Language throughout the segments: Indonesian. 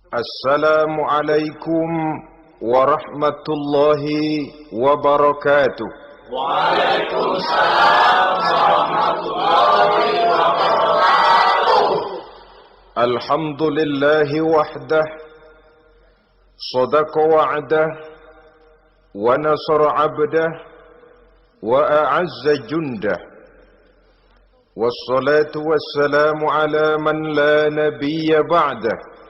Assalamualaikum warahmatullahi wabarakatuh. Waalaikumsalam warahmatullahi wabarakatuh. Alhamdulillahi wahdah, sadaqa wa'dah, wa nasara abdah, wa a'azza jundah. Wassalatu wassalamu ala man la nabiyya ba'dah,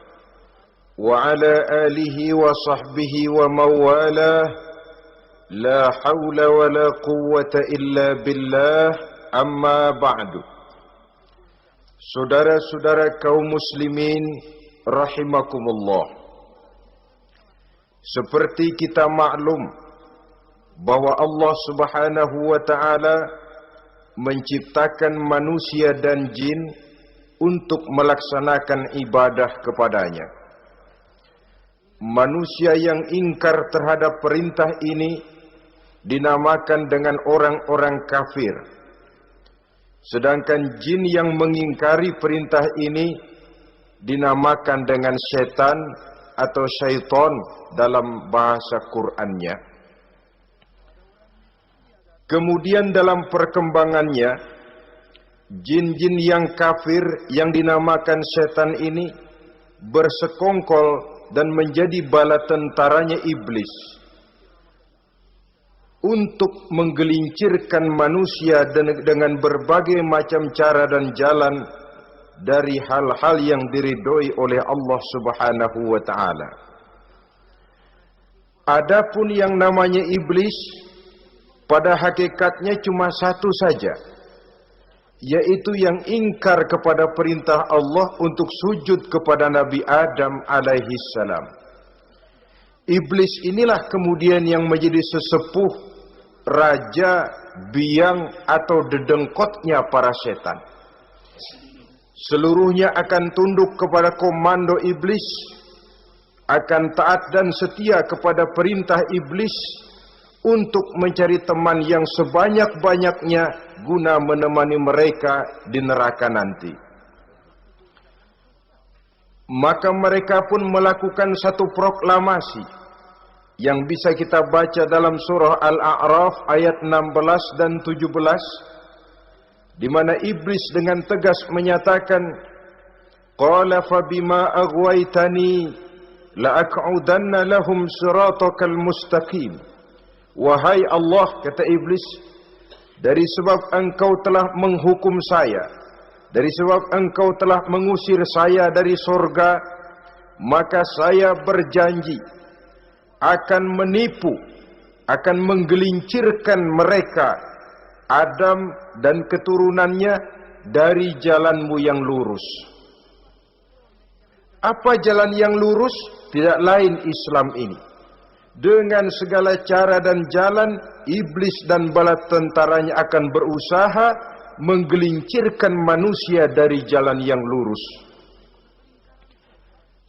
wa ala alihi wa sahbihi wa mawalah. La hawla wa la quwwata illa billah, amma ba'du. Saudara-saudara kaum muslimin rahimakumullah, seperti kita maklum bahwa Allah subhanahu wa ta'ala menciptakan manusia dan jin untuk melaksanakan ibadah kepadanya. Manusia yang ingkar terhadap perintah ini dinamakan dengan orang-orang kafir. Sedangkan jin yang mengingkari perintah ini dinamakan dengan setan atau syaitan dalam bahasa Qur'annya. Kemudian dalam perkembangannya, jin-jin yang kafir yang dinamakan setan ini bersekongkol dan menjadi bala tentaranya iblis untuk menggelincirkan manusia dengan berbagai macam cara dan jalan dari hal-hal yang diridhoi oleh Allah Subhanahu wa ta'ala. Adapun yang namanya iblis, pada hakikatnya cuma satu saja, yaitu yang ingkar kepada perintah Allah untuk sujud kepada Nabi Adam alaihi salam. Iblis inilah kemudian yang menjadi sesepuh, raja, biang atau dedengkotnya para setan. Seluruhnya akan tunduk kepada komando iblis, akan taat dan setia kepada perintah iblis untuk mencari teman yang sebanyak-banyaknya guna menemani mereka di neraka nanti. Maka mereka pun melakukan satu proklamasi yang bisa kita baca dalam surah Al-A'raf ayat 16 dan 17, di mana iblis dengan tegas menyatakan, qala fa bima aghwaytani la aq'udanna lahum siratakal mustaqim. Wahai Allah, kata iblis, dari sebab engkau telah menghukum saya, dari sebab engkau telah mengusir saya dari surga, maka saya berjanji akan menipu, akan menggelincirkan mereka, Adam dan keturunannya, dari jalanmu yang lurus. Apa jalan yang lurus? Tidak lain Islam ini. Dengan segala cara dan jalan, iblis dan bala tentaranya akan berusaha menggelincirkan manusia dari jalan yang lurus.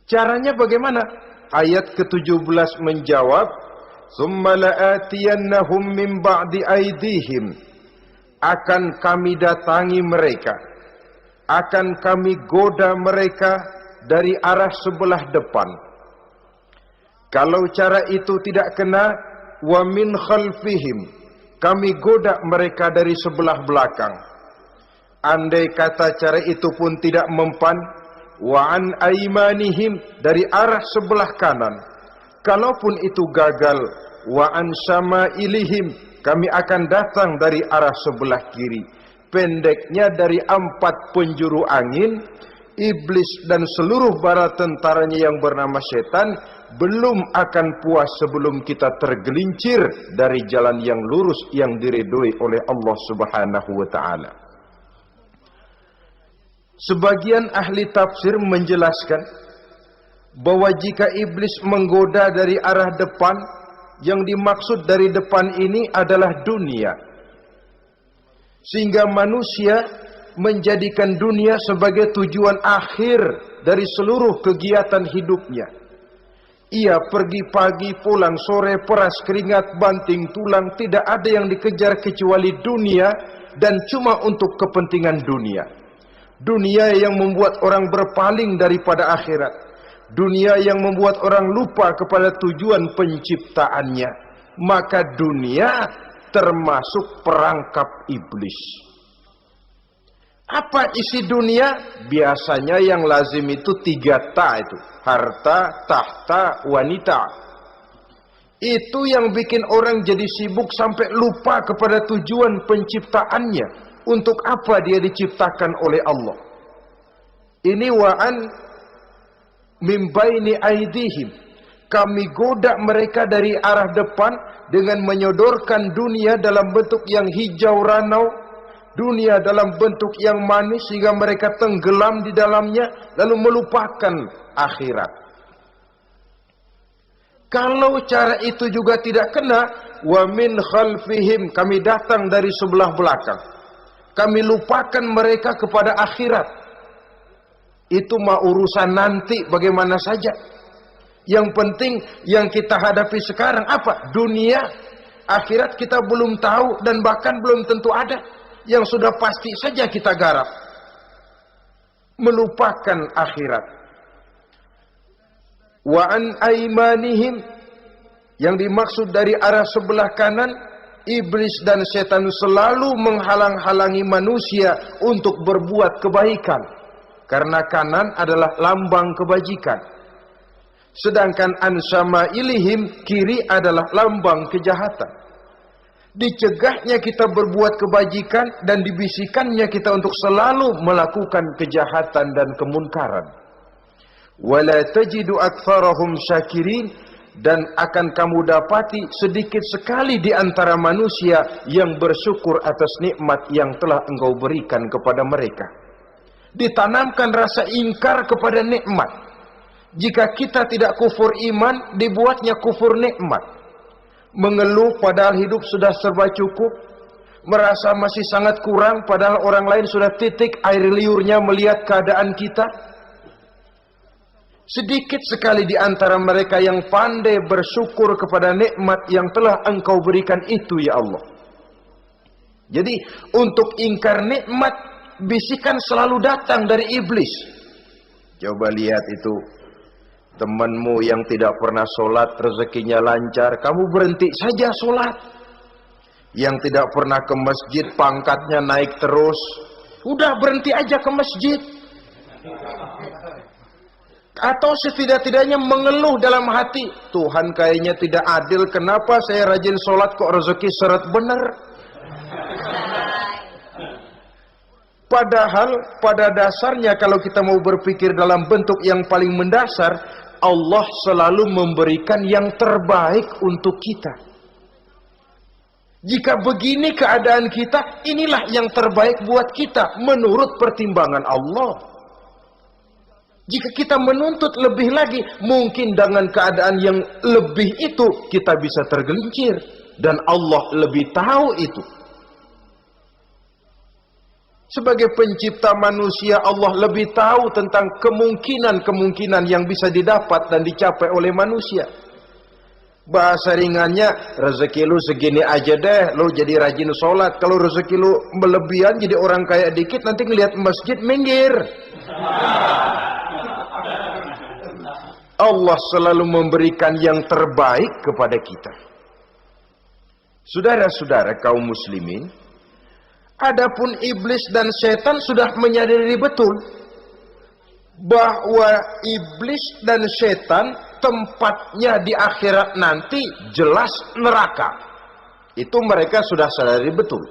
Caranya bagaimana? Ayat ke-17 menjawab, "Tsumma la'atiyannahum min ba'di aydihim." Akan kami datangi mereka, akan kami goda mereka dari arah sebelah depan. Kalau cara itu tidak kena, wa min khalfihim, kami goda mereka dari sebelah belakang. Andai kata cara itu pun tidak mempan, wa an aimanihim, dari arah sebelah kanan. Kalaupun itu gagal, wa an syama'ilihim, kami akan datang dari arah sebelah kiri. Pendeknya dari 4 penjuru angin, iblis dan seluruh bala tentaranya yang bernama setan belum akan puas sebelum kita tergelincir dari jalan yang lurus yang diridhoi oleh Allah Subhanahu wa ta'ala. Sebagian ahli tafsir menjelaskan bahwa jika iblis menggoda dari arah depan, yang dimaksud dari depan ini adalah dunia, sehingga manusia menjadikan dunia sebagai tujuan akhir dari seluruh kegiatan hidupnya. Ia pergi pagi, pulang sore, peras keringat, banting tulang, tidak ada yang dikejar kecuali dunia, dan cuma untuk kepentingan dunia. Dunia yang membuat orang berpaling daripada akhirat. dunia yang membuat orang lupa kepada tujuan penciptaannya, maka dunia termasuk perangkap iblis. Apa isi dunia? Biasanya yang lazim itu 3 ta itu. Harta, tahta, wanita. Itu yang bikin orang jadi sibuk sampai lupa kepada tujuan penciptaannya. Untuk apa dia diciptakan oleh Allah? Ini wa'an min baini aidihim. Kami goda mereka dari arah depan dengan menyodorkan dunia dalam bentuk yang hijau ranau, dunia dalam bentuk yang manis sehingga mereka tenggelam di dalamnya lalu melupakan akhirat. Kalau cara itu juga tidak kena, wa min khalfihim, kami datang dari sebelah belakang. Kami lupakan mereka kepada akhirat. Itu mah urusan nanti bagaimana saja. Yang penting yang kita hadapi sekarang apa? Dunia. Akhirat kita belum tahu dan bahkan belum tentu ada. Yang sudah pasti saja kita garap. Melupakan akhirat. Wa an aimanihim, yang dimaksud dari arah sebelah kanan, iblis dan setan selalu menghalang-halangi manusia untuk berbuat kebaikan. Karena kanan adalah lambang kebajikan. Sedangkan an syama'ilihim, kiri adalah lambang kejahatan. Dicegahnya kita berbuat kebajikan dan dibisikannya kita untuk selalu melakukan kejahatan dan kemunkaran. Wala tajidu aktsarahum syakirin, dan akan kamu dapati sedikit sekali di antara manusia yang bersyukur atas nikmat yang telah engkau berikan kepada mereka. Ditanamkan rasa ingkar kepada nikmat. Jika kita tidak kufur iman, dibuatnya kufur nikmat. Mengeluh padahal hidup sudah serba cukup, merasa masih sangat kurang padahal orang lain sudah titik air liurnya melihat keadaan kita. Sedikit sekali di antara mereka yang pandai bersyukur kepada nikmat yang telah engkau berikan itu, ya Allah. Jadi untuk ingkar nikmat, bisikan selalu datang dari iblis. Coba lihat itu, temanmu yang tidak pernah sholat, rezekinya lancar, kamu berhenti saja sholat. Yang tidak pernah ke masjid, pangkatnya naik terus, udah berhenti aja ke masjid. Atau setidak-tidaknya mengeluh dalam hati, Tuhan kayaknya tidak adil, kenapa saya rajin sholat kok rezeki seret bener. Padahal pada dasarnya kalau kita mau berpikir dalam bentuk yang paling mendasar, Allah selalu memberikan yang terbaik untuk kita. Jika begini keadaan kita, inilah yang terbaik buat kita menurut pertimbangan Allah. Jika kita menuntut lebih lagi, mungkin dengan keadaan yang lebih itu kita bisa tergelincir. Dan Allah lebih tahu itu. Sebagai pencipta manusia, Allah lebih tahu tentang kemungkinan-kemungkinan yang bisa didapat dan dicapai oleh manusia. Bahasa ringannya, rezeki lu segini aja deh, lu jadi rajin sholat. Kalau rezeki lu melebihan jadi orang kaya dikit, nanti ngelihat masjid minggir. Allah selalu memberikan yang terbaik kepada kita. Saudara-saudara kaum muslimin, adapun iblis dan setan sudah menyadari betul bahwa iblis dan setan tempatnya di akhirat nanti jelas neraka. Itu mereka sudah sadari betul.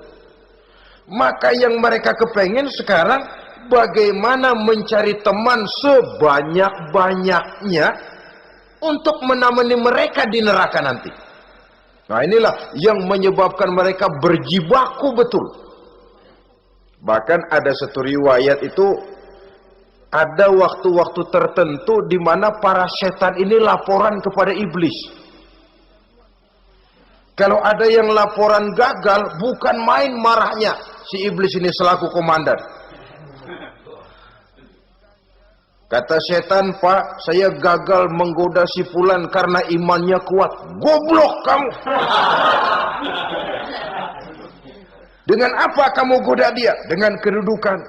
Maka yang mereka kepengen sekarang, bagaimana mencari teman sebanyak-banyaknya untuk menemani mereka di neraka nanti. Nah inilah yang menyebabkan mereka berjibaku betul. Bahkan ada satu riwayat itu, ada waktu-waktu tertentu di mana para setan ini laporan kepada iblis. Kalau ada yang laporan gagal, bukan main marahnya si iblis ini selaku komandan. Kata setan, Pak, saya gagal menggoda si fulan karena imannya kuat. Goblok kamu. Dengan apa kamu goda dia? Dengan kedudukan.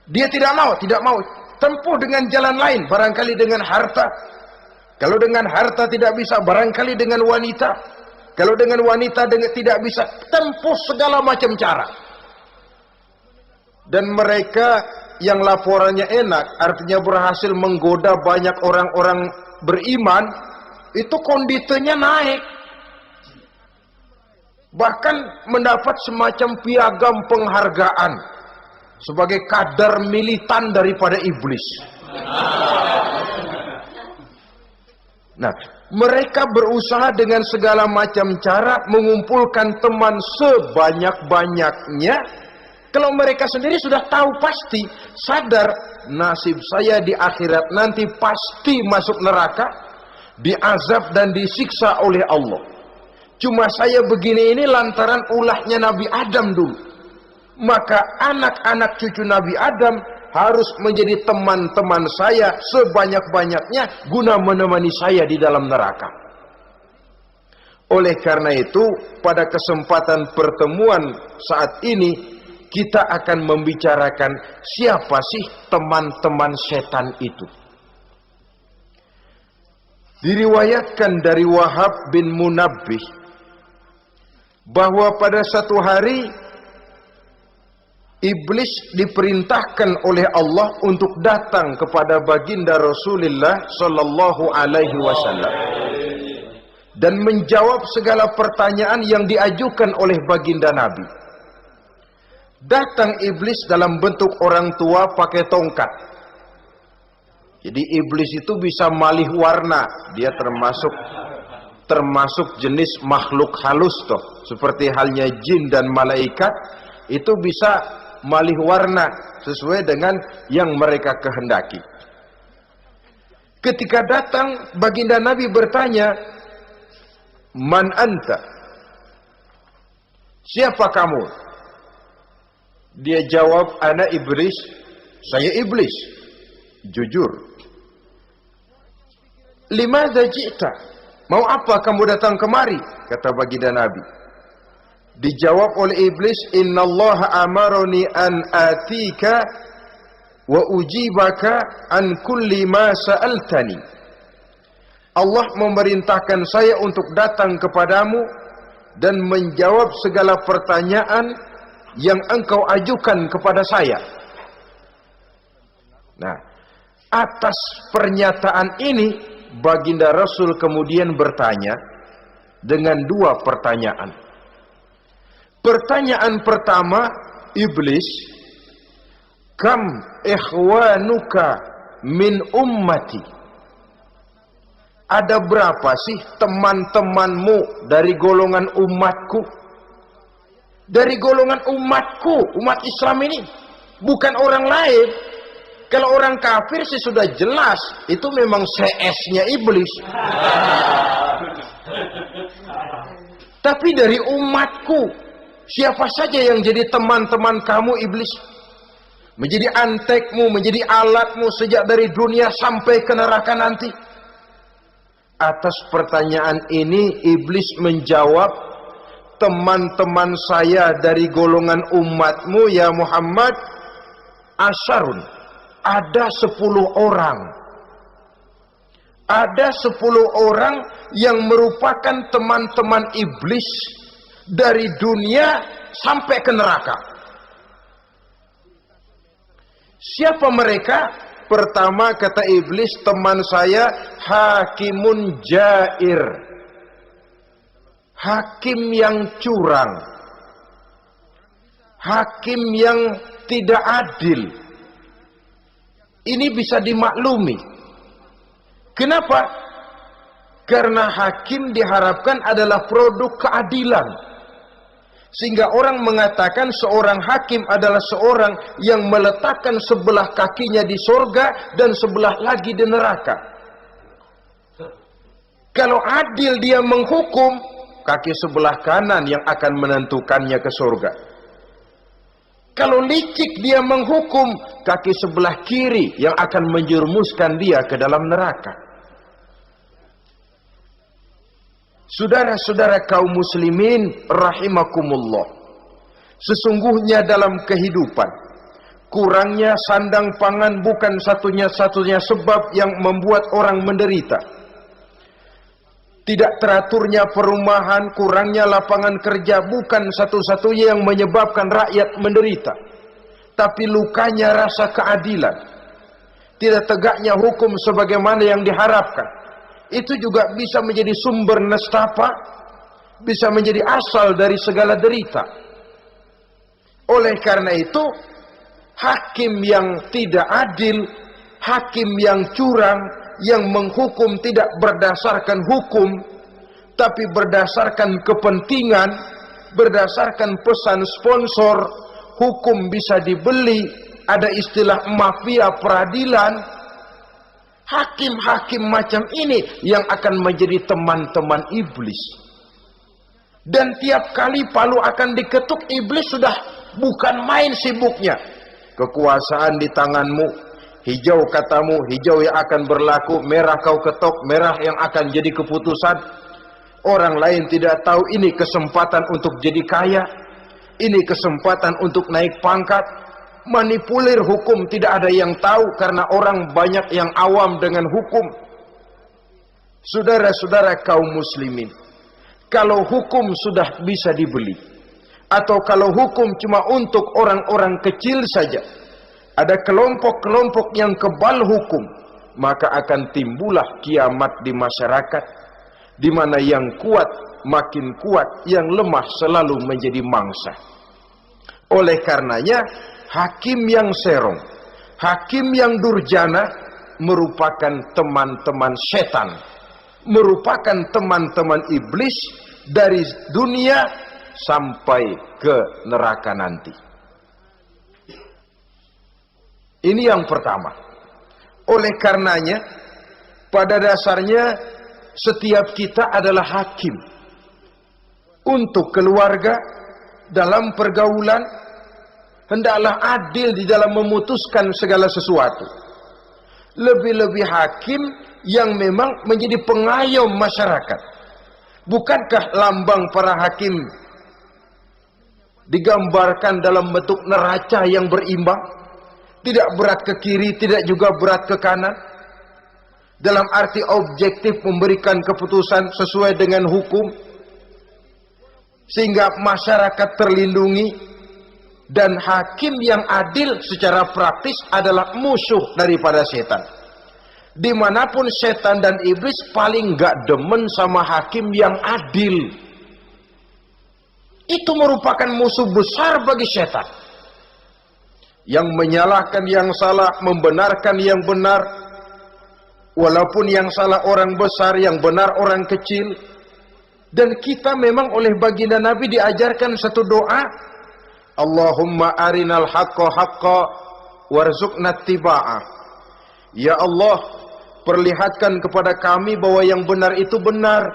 Dia tidak mau, tidak mau. tempuh dengan jalan lain, barangkali dengan harta. Kalau dengan harta tidak bisa, barangkali dengan wanita. Kalau dengan wanita tidak bisa, tempuh segala macam cara. Dan mereka yang laporannya enak, artinya berhasil menggoda banyak orang-orang beriman, itu kondisinya naik. Bahkan mendapat semacam piagam penghargaan sebagai kadar militan daripada iblis. Nah, mereka berusaha dengan segala macam cara mengumpulkan teman sebanyak-banyaknya. Kalau mereka sendiri sudah tahu pasti, sadar nasib saya di akhirat nanti pasti masuk neraka, diazab dan disiksa oleh Allah. Cuma saya begini ini lantaran ulahnya Nabi Adam dulu. Maka anak-anak cucu Nabi Adam harus menjadi teman-teman saya sebanyak-banyaknya guna menemani saya di dalam neraka. Oleh karena itu, pada kesempatan pertemuan saat ini, kita akan membicarakan siapa sih teman-teman setan itu. Diriwayatkan dari Wahab bin Munabbih bahwa pada satu hari iblis diperintahkan oleh Allah untuk datang kepada baginda Rasulullah sallallahu alaihi wasallam dan menjawab segala pertanyaan yang diajukan oleh baginda Nabi. Datang iblis dalam bentuk orang tua pakai tongkat. Jadi iblis itu bisa malih warna, dia termasuk jenis makhluk halus toh, seperti halnya jin dan malaikat, itu bisa malih warna sesuai dengan yang mereka kehendaki. Ketika datang, baginda Nabi bertanya, "Man anta?" Siapa kamu? Dia jawab, "Ana iblis." Saya iblis. Jujur. "Limadza ji'ta?" Mau apa kamu datang kemari? Kata baginda Nabi. Dijawab oleh iblis, "Innallaha amaroni an atika wa ujibaka an kulli ma sa'altani." Allah memerintahkan saya untuk datang kepadamu dan menjawab segala pertanyaan yang engkau ajukan kepada saya. Nah, atas pernyataan ini baginda Rasul kemudian bertanya dengan dua pertanyaan. Pertanyaan pertama, iblis, "Kam ikhwanuka min ummati?" Ada berapa sih teman-temanmu dari golongan umatku? Dari golongan umatku, umat Islam ini, bukan orang lain. Kalau orang kafir sih sudah jelas, itu memang CS-nya iblis. Tapi dari umatku, siapa saja yang jadi teman-teman kamu iblis? Menjadi antekmu, menjadi alatmu sejak dari dunia sampai ke neraka nanti. Atas pertanyaan ini iblis menjawab, "Teman-teman saya dari golongan umatmu ya Muhammad, asyarun, ada 10 orang. Ada 10 orang yang merupakan teman-teman iblis dari dunia sampai ke neraka." Siapa mereka? Pertama kata iblis, teman saya hakimun jair. Hakim yang curang. Hakim yang tidak adil. Ini bisa dimaklumi. Kenapa? Karena hakim diharapkan adalah produk keadilan. Sehingga orang mengatakan seorang hakim adalah seorang yang meletakkan sebelah kakinya di surga dan sebelah lagi di neraka. Kalau adil dia menghukum, kaki sebelah kanan yang akan menentukannya ke surga. Kalau licik dia menghukum, kaki sebelah kiri yang akan menjerumuskan dia ke dalam neraka. Saudara-saudara kaum muslimin rahimakumullah, sesungguhnya dalam kehidupan Kurangnya sandang pangan bukan satunya-satunya sebab yang membuat orang menderita. Tidak teraturnya perumahan, kurangnya lapangan kerja bukan satu-satunya yang menyebabkan rakyat menderita. Tapi lukanya rasa keadilan, tidak tegaknya hukum sebagaimana yang diharapkan, itu juga bisa menjadi sumber nestapa, bisa menjadi asal dari segala derita. Oleh karena itu, hakim yang tidak adil, hakim yang curang, yang menghukum tidak berdasarkan hukum, tapi berdasarkan kepentingan, berdasarkan pesan sponsor, hukum bisa dibeli, ada istilah mafia peradilan. Hakim-hakim macam ini yang akan menjadi teman-teman iblis. Dan tiap kali palu akan diketuk, iblis sudah bukan main sibuknya. Kekuasaan di tanganmu, hijau katamu, hijau yang akan berlaku, merah kau ketok, merah yang akan jadi keputusan. Orang lain tidak tahu ini kesempatan untuk jadi kaya, ini kesempatan untuk naik pangkat. Manipulir hukum tidak ada yang tahu karena orang banyak yang awam dengan hukum. Saudara-saudara kaum muslimin, kalau hukum sudah bisa dibeli, atau kalau hukum cuma untuk orang-orang kecil saja, ada kelompok-kelompok yang kebal hukum, maka akan timbullah kiamat di masyarakat, di mana yang kuat makin kuat, yang lemah selalu menjadi mangsa. Oleh karenanya, hakim yang serong, hakim yang durjana merupakan teman-teman setan, merupakan teman-teman iblis dari dunia sampai ke neraka nanti. Ini yang pertama. Oleh karenanya, pada dasarnya setiap kita adalah hakim untuk keluarga. Dalam pergaulan hendaklah adil di dalam memutuskan segala sesuatu. Lebih-lebih hakim yang memang menjadi pengayom masyarakat. Bukankah lambang para hakim digambarkan dalam bentuk neraca yang berimbang, tidak berat ke kiri, tidak juga berat ke kanan, dalam arti objektif memberikan keputusan sesuai dengan hukum, sehingga masyarakat terlindungi. Dan hakim yang adil secara praktis adalah musuh daripada setan. Dimanapun setan dan iblis paling gak demen sama hakim yang adil. Itu merupakan musuh besar bagi setan, yang menyalahkan yang salah, membenarkan yang benar, walaupun yang salah orang besar, yang benar orang kecil. Dan kita memang oleh baginda Nabi diajarkan satu doa, Allahumma arinal haqqa haqqa warzuqna tiba'ah. Ya Allah, perlihatkan kepada kami bahwa yang benar itu benar.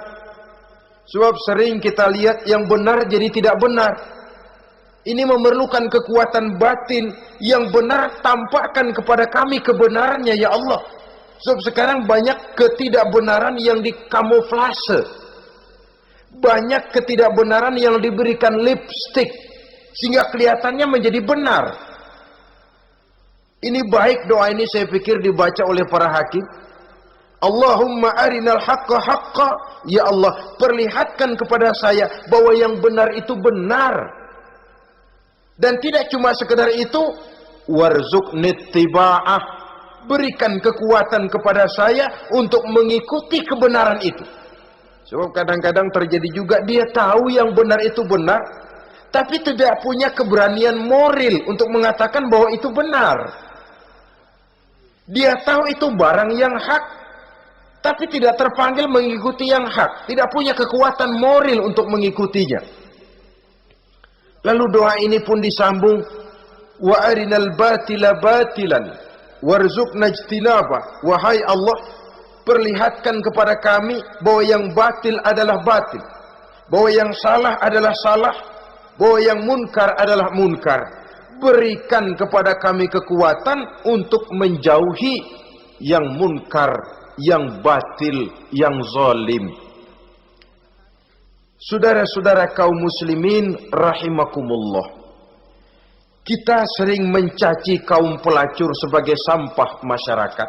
Sebab sering kita lihat yang benar jadi tidak benar. Ini memerlukan kekuatan batin. Yang benar tampakkan kepada kami kebenarannya ya Allah. Sebab sekarang banyak ketidakbenaran yang dikamuflase, banyak ketidakbenaran yang diberikan lipstick sehingga kelihatannya menjadi benar. Ini baik doa ini saya pikir dibaca oleh para hakim. Allahumma arinal haqqa haqqa. Ya Allah, perlihatkan kepada saya bahwa yang benar itu benar. Dan tidak cuma sekedar itu, warzuqni tiba'ah. Berikan kekuatan kepada saya untuk mengikuti kebenaran itu. Sebab kadang-kadang terjadi juga dia tahu yang benar itu benar, tapi tidak punya keberanian moral untuk mengatakan bahwa itu benar. Dia tahu itu barang yang hak, tapi tidak terpanggil mengikuti yang hak, tidak punya kekuatan moral untuk mengikutinya. Lalu doa ini pun disambung, wa arinal batila batilan warzuqna ijtinaba. Wahai Allah, perlihatkan kepada kami bahwa yang batil adalah batil, bahwa yang salah adalah salah, bahwa yang munkar adalah munkar. Berikan kepada kami kekuatan untuk menjauhi yang munkar, yang batil, yang zalim. Saudara-saudara kaum muslimin rahimakumullah, Kita sering mencaci kaum pelacur sebagai sampah masyarakat.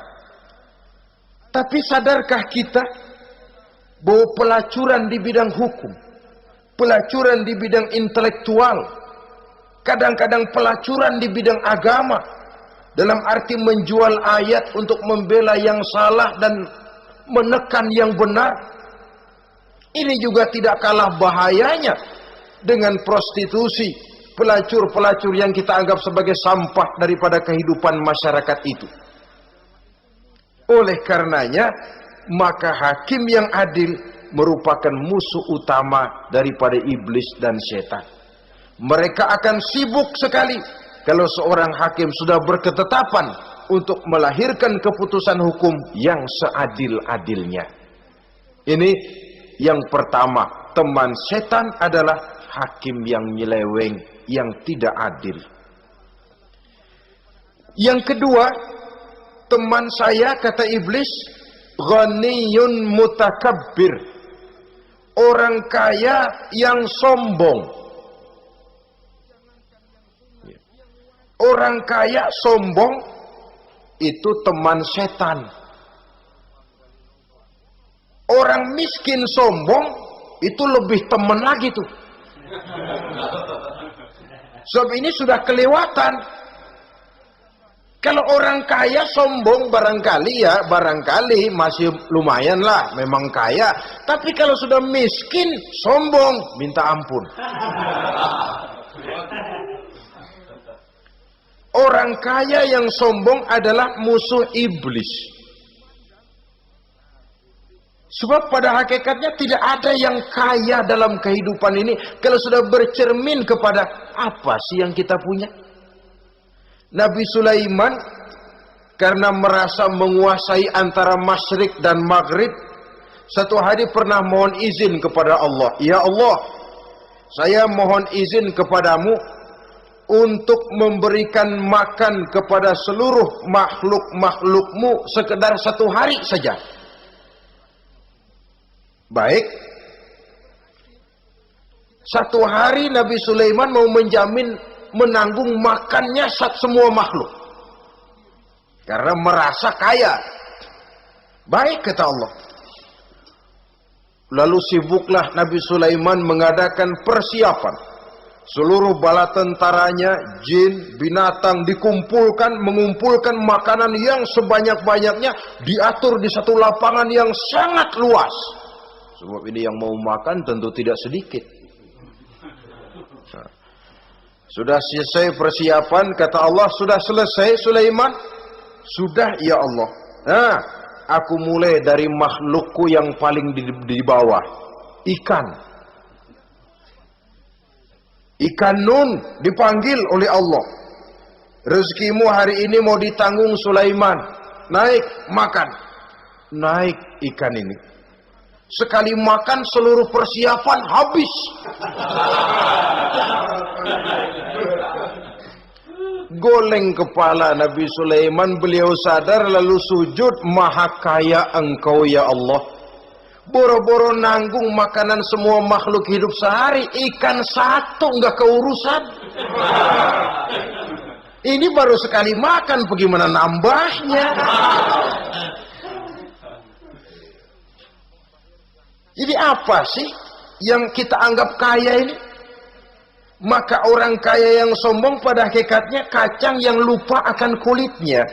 Tapi sadarkah kita bahwa pelacuran di bidang hukum, pelacuran di bidang intelektual, kadang-kadang pelacuran di bidang agama, dalam arti menjual ayat untuk membela yang salah dan menekan yang benar, ini juga tidak kalah bahayanya dengan prostitusi, pelacur-pelacur yang kita anggap sebagai sampah daripada kehidupan masyarakat itu. Oleh karenanya, maka hakim yang adil merupakan musuh utama daripada iblis dan setan. Mereka akan sibuk sekali kalau seorang hakim sudah berketetapan untuk melahirkan keputusan hukum yang seadil-adilnya. Ini yang pertama, teman setan adalah hakim yang nyeleweng, yang tidak adil. Yang kedua, teman saya, kata iblis, ghaniyun mutakabbir, orang kaya yang sombong. Orang kaya sombong itu teman setan. Orang miskin sombong itu lebih teman lagi tuh. Sebab ini sudah kelewatan. Kalau orang kaya sombong barangkali masih lumayan lah, memang kaya. Tapi kalau sudah miskin sombong, minta ampun. Orang kaya yang sombong adalah musuh iblis. Sebab pada hakikatnya tidak ada yang kaya dalam kehidupan ini kalau sudah bercermin kepada apa sih yang kita punya. Nabi Sulaiman karena merasa menguasai antara masyrik dan maghrib, satu hari pernah mohon izin kepada Allah. Ya Allah, saya mohon izin kepadamu untuk memberikan makan kepada seluruh makhluk-makhlukmu sekedar satu hari saja. Baik. Satu hari Nabi Sulaiman mau menjamin menanggung makannya semua makhluk. Karena merasa kaya. Baik, kata Allah. Lalu sibuklah Nabi Sulaiman mengadakan persiapan. Seluruh bala tentaranya, jin, binatang dikumpulkan, mengumpulkan makanan yang sebanyak-banyaknya, diatur di satu lapangan yang sangat luas. Sebab ini yang mau makan tentu tidak sedikit. Nah, sudah selesai persiapan, kata Allah, sudah selesai Sulaiman? Sudah, ya Allah. Nah, aku mulai dari makhlukku yang paling di bawah, ikan. Ikan nun dipanggil oleh Allah. Rezekimu hari ini mau ditanggung Sulaiman. Naik, makan. Naik ikan ini. Sekali makan seluruh persiapan habis. Goleng kepala Nabi Sulaiman, beliau sadar lalu sujud, maha kaya engkau ya Allah. Boro-boro nanggung makanan semua makhluk hidup sehari, ikan satu nggak keurusan. Ini baru sekali makan, bagaimana nambahnya? Jadi apa sih yang kita anggap kaya ini? Maka orang kaya yang sombong pada hakikatnya kacang yang lupa akan kulitnya.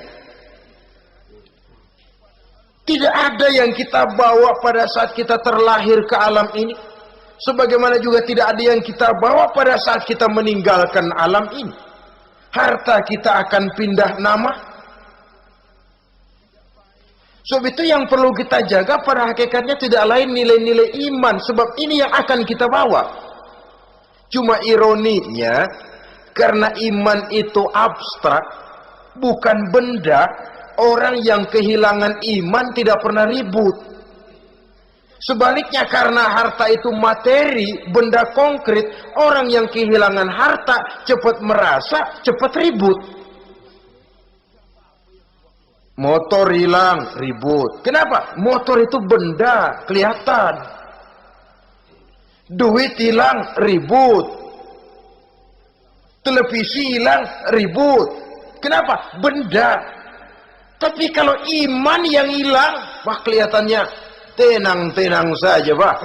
Tidak ada yang kita bawa pada saat kita terlahir ke alam ini. Sebagaimana juga tidak ada yang kita bawa pada saat kita meninggalkan alam ini. Harta kita akan pindah nama. Sebab itu yang perlu kita jaga pada hakikatnya tidak lain nilai-nilai iman. Sebab ini yang akan kita bawa. Cuma ironinya, karena iman itu abstrak, bukan benda, orang yang kehilangan iman tidak pernah ribut. Sebaliknya karena harta itu materi, benda konkret, orang yang kehilangan harta cepat merasa, cepat ribut. Motor hilang, ribut. Kenapa? Motor itu benda, kelihatan. Duit hilang, ribut. Televisi hilang, ribut. Kenapa? Benda. Tapi kalau iman yang hilang, wah kelihatannya tenang-tenang saja, Pak.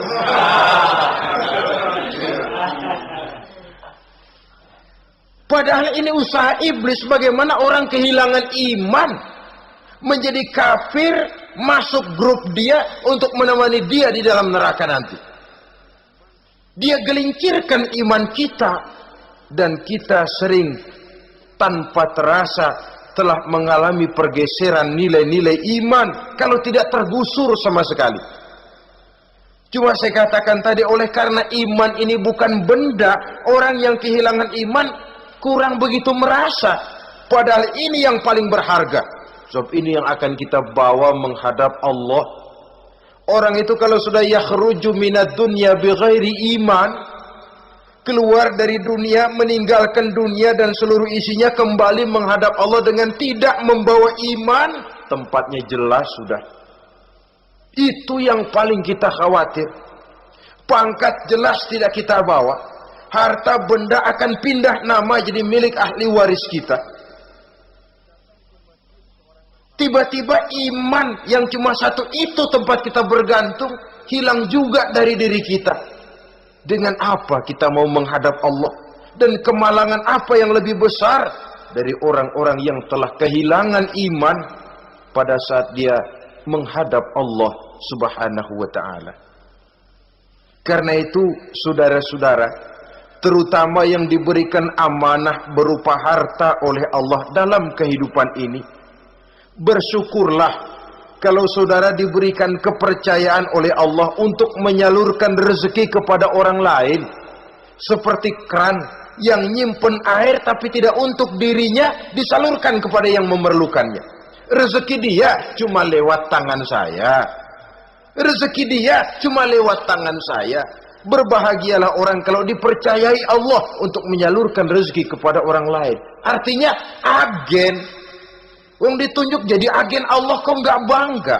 Padahal ini usaha iblis, bagaimana orang kehilangan iman, menjadi kafir, masuk grup dia untuk menemani dia di dalam neraka nanti. Dia gelincirkan iman kita, dan kita sering tanpa terasa telah mengalami pergeseran nilai-nilai iman kalau tidak tergusur sama sekali. Cuma saya katakan tadi, oleh karena iman ini bukan benda, orang yang kehilangan iman kurang begitu merasa, padahal ini yang paling berharga. Sebab ini yang akan kita bawa menghadap Allah. Orang itu kalau sudah yakhruju minad dunya bighairi iman, keluar dari dunia, meninggalkan dunia dan seluruh isinya, kembali menghadap Allah dengan tidak membawa iman, tempatnya jelas sudah. Itu yang paling kita khawatir. Pangkat jelas tidak kita bawa, harta benda akan pindah nama jadi milik ahli waris kita. Tiba-tiba iman yang cuma satu itu tempat kita bergantung, hilang juga dari diri kita. Dengan apa kita mau menghadap Allah? Dan kemalangan apa yang lebih besar dari orang-orang yang telah kehilangan iman pada saat dia menghadap Allah Subhanahu wa ta'ala. Karena itu saudara-saudara, terutama yang diberikan amanah berupa harta oleh Allah dalam kehidupan ini, bersyukurlah kalau saudara diberikan kepercayaan oleh Allah untuk menyalurkan rezeki kepada orang lain. Seperti keran yang nyimpen air tapi tidak untuk dirinya, disalurkan kepada yang memerlukannya. Rezeki dia cuma lewat tangan saya. Rezeki dia cuma lewat tangan saya. Berbahagialah orang kalau dipercayai Allah untuk menyalurkan rezeki kepada orang lain. Artinya agen. Yang ditunjuk jadi agen Allah, kok nggak bangga?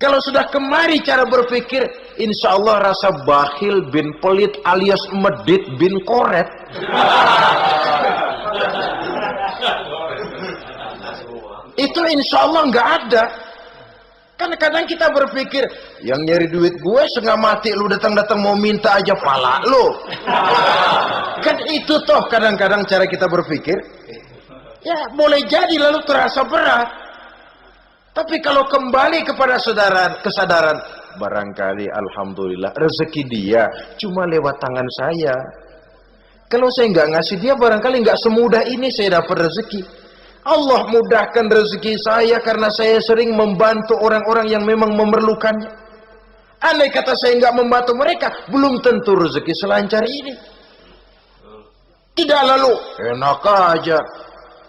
Kalau sudah kemari cara berpikir, insya Allah rasa bakhil bin pelit alias medit bin koret. Itu insya Allah nggak ada. Kan kadang kita berpikir, yang nyari duit gue setengah mati, lu datang-datang mau minta aja pala lu. Kan itu toh kadang-kadang cara kita berpikir. Ya boleh jadi lalu terasa berat. Tapi kalau kembali kepada kesadaran, barangkali alhamdulillah rezeki dia cuma lewat tangan saya. Kalau saya nggak ngasih dia, barangkali nggak semudah ini saya dapat rezeki. Allah mudahkan rezeki saya karena saya sering membantu orang-orang yang memang memerlukannya. Andai kata saya nggak membantu mereka, belum tentu rezeki selancar ini. Tidak lalu enak aja,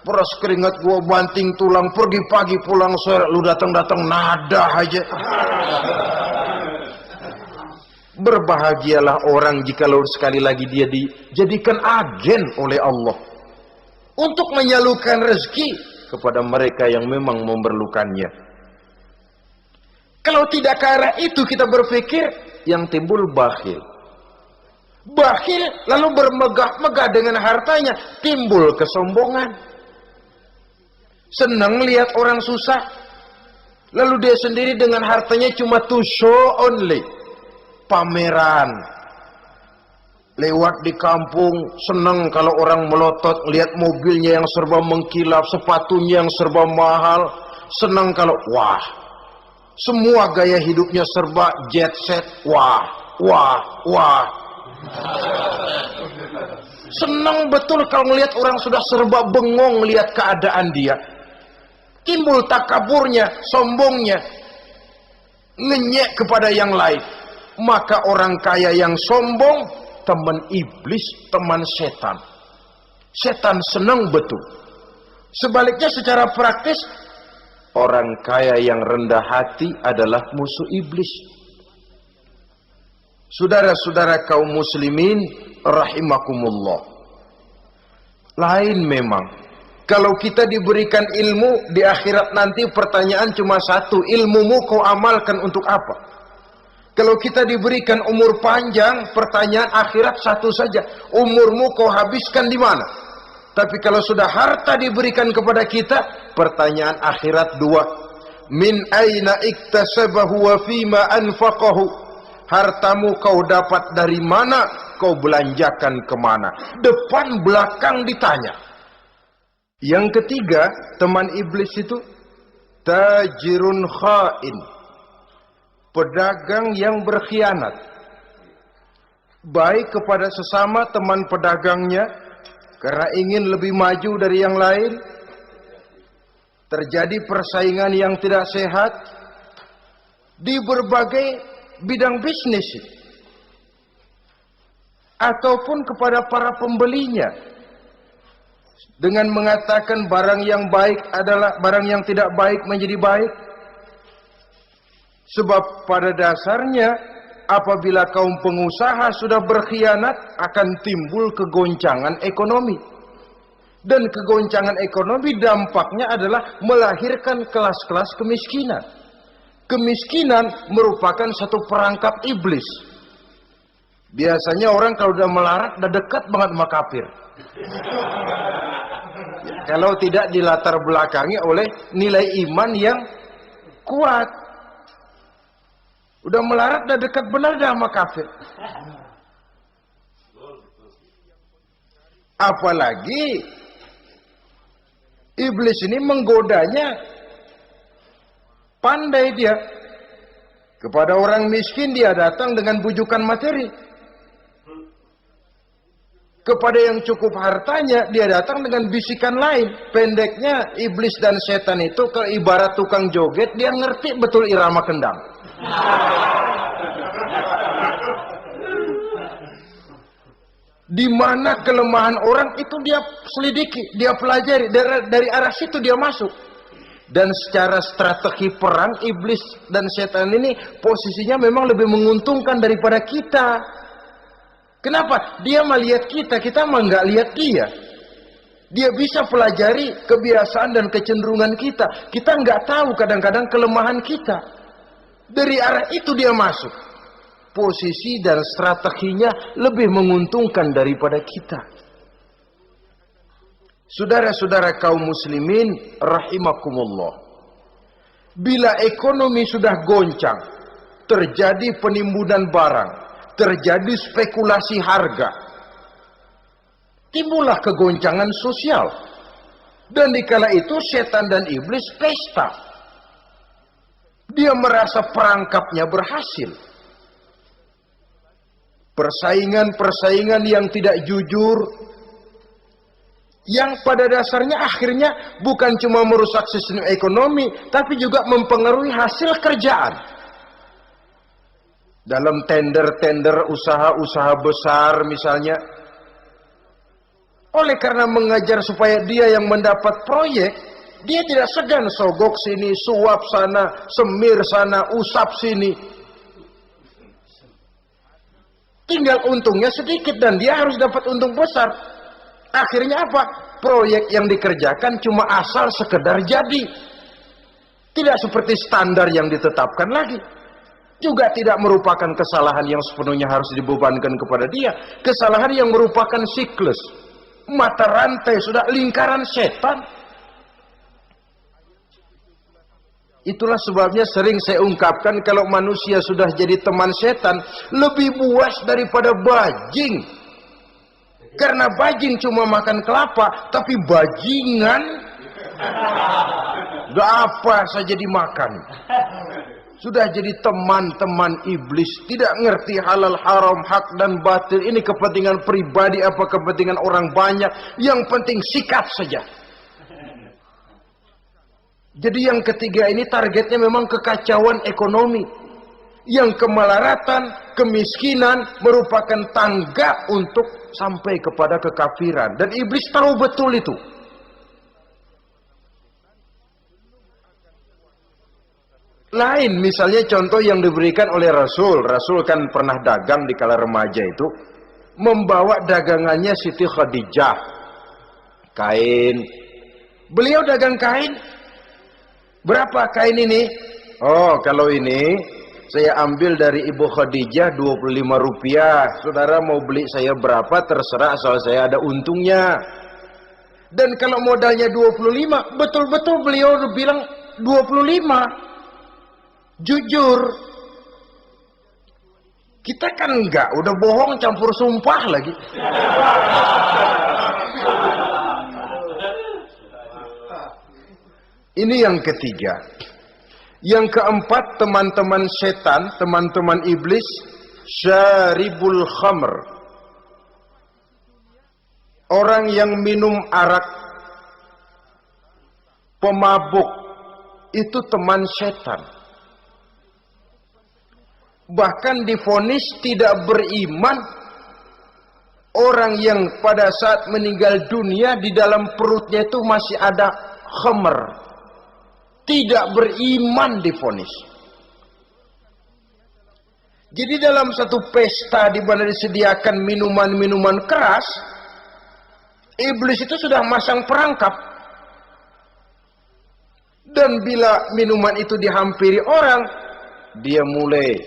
peras keringat gua banting tulang, pergi pagi pulang sore, lu datang-datang nada aja. Berbahagialah orang jikalau sekali lagi dia dijadikan agen oleh Allah untuk menyalurkan rezeki kepada mereka yang memang memerlukannya. Kalau tidak ke arah itu kita berpikir, yang timbul bakhil. Bakhil lalu bermegah-megah dengan hartanya, timbul kesombongan. Senang lihat orang susah, lalu dia sendiri dengan hartanya cuma to show only, pameran. Lewat di kampung, senang kalau orang melotot, lihat mobilnya yang serba mengkilap, sepatunya yang serba mahal. Senang kalau, wah, semua gaya hidupnya serba jet set, wah, wah, wah. Senang betul kalau melihat orang sudah serba bengong melihat keadaan dia. Timbul takaburnya, sombongnya, ngenyek kepada yang lain. Maka orang kaya yang sombong, teman iblis, teman setan. Setan senang betul. Sebaliknya secara praktis, orang kaya yang rendah hati adalah musuh iblis. Saudara-saudara kaum muslimin rahimakumullah. Lain memang. Kalau kita diberikan ilmu di akhirat nanti, pertanyaan cuma satu, ilmumu kau amalkan untuk apa? Kalau kita diberikan umur panjang, pertanyaan akhirat satu saja, umurmu kau habiskan di mana? Tapi kalau sudah harta diberikan kepada kita, pertanyaan akhirat dua, min aina iktasabahu wa fima anfaqahu. Hartamu kau dapat dari mana, kau belanjakan kemana? Depan belakang ditanya. Yang ketiga, teman iblis itu tajirun khain, pedagang yang berkhianat, baik kepada sesama teman pedagangnya karena ingin lebih maju dari yang lain. Terjadi persaingan yang tidak sehat di berbagai bidang bisnis, ataupun kepada para pembelinya dengan mengatakan barang yang baik adalah barang yang tidak baik menjadi baik. Sebab pada dasarnya apabila kaum pengusaha sudah berkhianat, akan timbul kegoncangan ekonomi. Dan kegoncangan ekonomi dampaknya adalah melahirkan kelas-kelas kemiskinan. Kemiskinan merupakan satu perangkap iblis. Biasanya orang kalau udah melarat, udah dekat banget sama kafir. Kalau tidak dilatar belakangi oleh nilai iman yang kuat. Udah melarat, udah dekat benar dah sama kafir. Apalagi iblis ini menggodanya pandai dia. Kepada orang miskin dia datang dengan bujukan materi. Kepada yang cukup hartanya dia datang dengan bisikan lain. Pendeknya iblis dan setan itu ibarat tukang joget, dia ngerti betul irama kendang. Di mana kelemahan orang itu dia selidiki, dia pelajari, dari arah situ dia masuk. Dan secara strategi perang, iblis dan setan ini posisinya memang lebih menguntungkan daripada kita. Kenapa? Dia melihat kita, kita mah nggak lihat dia. Dia bisa pelajari kebiasaan dan kecenderungan kita. Kita nggak tahu kadang-kadang kelemahan kita. Dari arah itu dia masuk. Posisi dan strateginya lebih menguntungkan daripada kita. Saudara-saudara kaum muslimin rahimakumullah. Bila ekonomi sudah goncang, terjadi penimbunan barang, terjadi spekulasi harga, timbullah kegoncangan sosial. Dan dikala itu setan dan iblis pesta. Dia merasa perangkapnya berhasil. Persaingan-persaingan yang tidak jujur, yang pada dasarnya akhirnya bukan cuma merusak sistem ekonomi, tapi juga mempengaruhi hasil kerjaan. Dalam tender-tender usaha-usaha besar misalnya, oleh karena mengajar supaya dia yang mendapat proyek, dia tidak segan sogok sini, suap sana, semir sana, usap sini. Tinggal untungnya sedikit dan dia harus dapat untung besar. Akhirnya apa? Proyek yang dikerjakan cuma asal sekedar jadi. Tidak seperti standar yang ditetapkan lagi. Juga tidak merupakan kesalahan yang sepenuhnya harus dibebankan kepada dia. Kesalahan yang merupakan siklus. Mata rantai, sudah lingkaran setan. Itulah sebabnya sering saya ungkapkan, kalau manusia sudah jadi teman setan, lebih buas daripada bajing. Karena bajing cuma makan kelapa, tapi bajingan udah apa saja dimakan. Sudah jadi teman-teman iblis, tidak ngerti halal haram, hak dan batil. Ini kepentingan pribadi apa kepentingan orang banyak, yang penting sikat saja. Jadi yang ketiga ini targetnya memang kekacauan ekonomi. Yang kemelaratan, kemiskinan merupakan tangga untuk sampai kepada kekafiran. Dan iblis tahu betul itu. Lain misalnya contoh yang diberikan oleh Rasul. Rasul kan pernah dagang di kala remaja itu. Membawa dagangannya Siti Khadijah. Kain. Beliau dagang kain. Berapa kain ini? Oh, kalau ini saya ambil dari Ibu Khadijah 25 rupiah. Saudara mau beli saya berapa terserah, asal saya ada untungnya. Dan kalau modalnya 25, betul-betul beliau bilang 25. Jujur. Kita kan enggak, udah bohong campur sumpah lagi. Ini yang ketiga. Yang keempat, teman-teman setan, teman-teman iblis, syaribul khamr. Orang yang minum arak, pemabuk, itu teman setan. Bahkan divonis tidak beriman orang yang pada saat meninggal dunia di dalam perutnya itu masih ada khamr. Tidak beriman divonis. Jadi dalam satu pesta di mana disediakan minuman-minuman keras, iblis itu sudah masang perangkap. Dan bila minuman itu dihampiri orang, dia mulai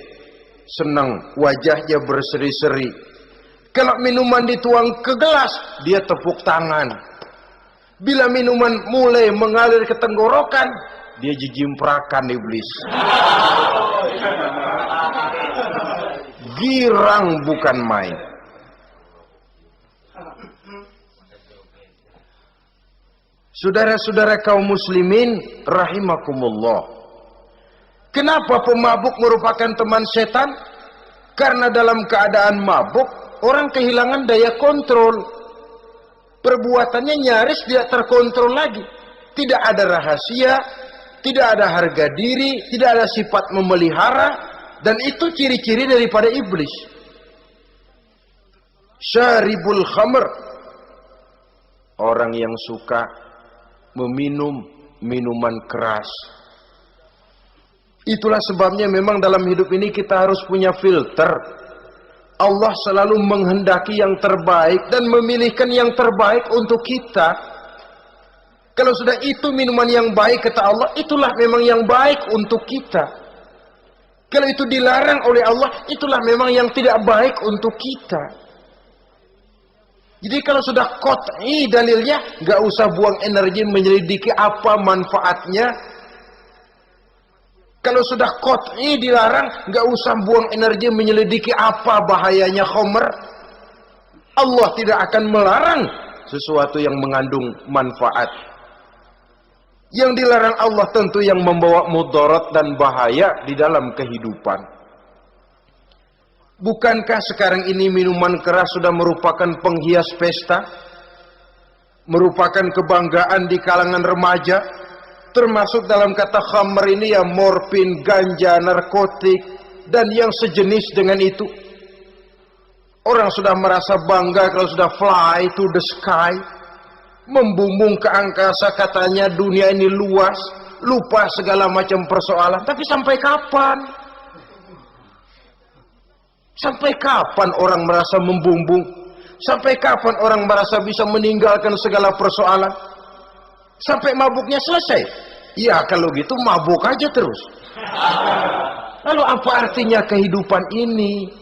senang, wajahnya berseri-seri. Kalau minuman dituang ke gelas, dia tepuk tangan. Bila minuman mulai mengalir ke tenggorokan, dia jijimprakan iblis. Girang bukan main. Saudara-saudara kaum muslimin rahimakumullah. Kenapa pemabuk merupakan teman setan? Karena dalam keadaan mabuk, orang kehilangan daya kontrol. Perbuatannya nyaris tidak terkontrol lagi. Tidak ada rahasia, tidak ada harga diri, tidak ada sifat memelihara, dan itu ciri-ciri daripada iblis. Syaribul khamr, orang yang suka meminum minuman keras. Itulah sebabnya memang dalam hidup ini kita harus punya filter. Allah selalu menghendaki yang terbaik dan memilihkan yang terbaik untuk kita. Kalau sudah itu minuman yang baik kata Allah, itulah memang yang baik untuk kita. Kalau itu dilarang oleh Allah, itulah memang yang tidak baik untuk kita. Jadi kalau sudah qat'i dalilnya, nggak usah buang energi menyelidiki apa manfaatnya. Kalau sudah qat'i dilarang, nggak usah buang energi menyelidiki apa bahayanya khamr. Allah tidak akan melarang sesuatu yang mengandung manfaat. Yang dilarang Allah tentu yang membawa mudarat dan bahaya di dalam kehidupan. Bukankah sekarang ini minuman keras sudah merupakan penghias pesta? Merupakan kebanggaan di kalangan remaja? Termasuk dalam kata khamr ini ya morfin, ganja, narkotik, dan yang sejenis dengan itu. Orang sudah merasa bangga kalau sudah fly to the sky. Membumbung ke angkasa, katanya dunia ini luas, lupa segala macam persoalan. Tapi sampai kapan? Sampai kapan orang merasa membumbung? Sampai kapan orang merasa bisa meninggalkan segala persoalan? Sampai mabuknya selesai? Ya kalau gitu mabuk aja terus. Lalu apa artinya kehidupan ini?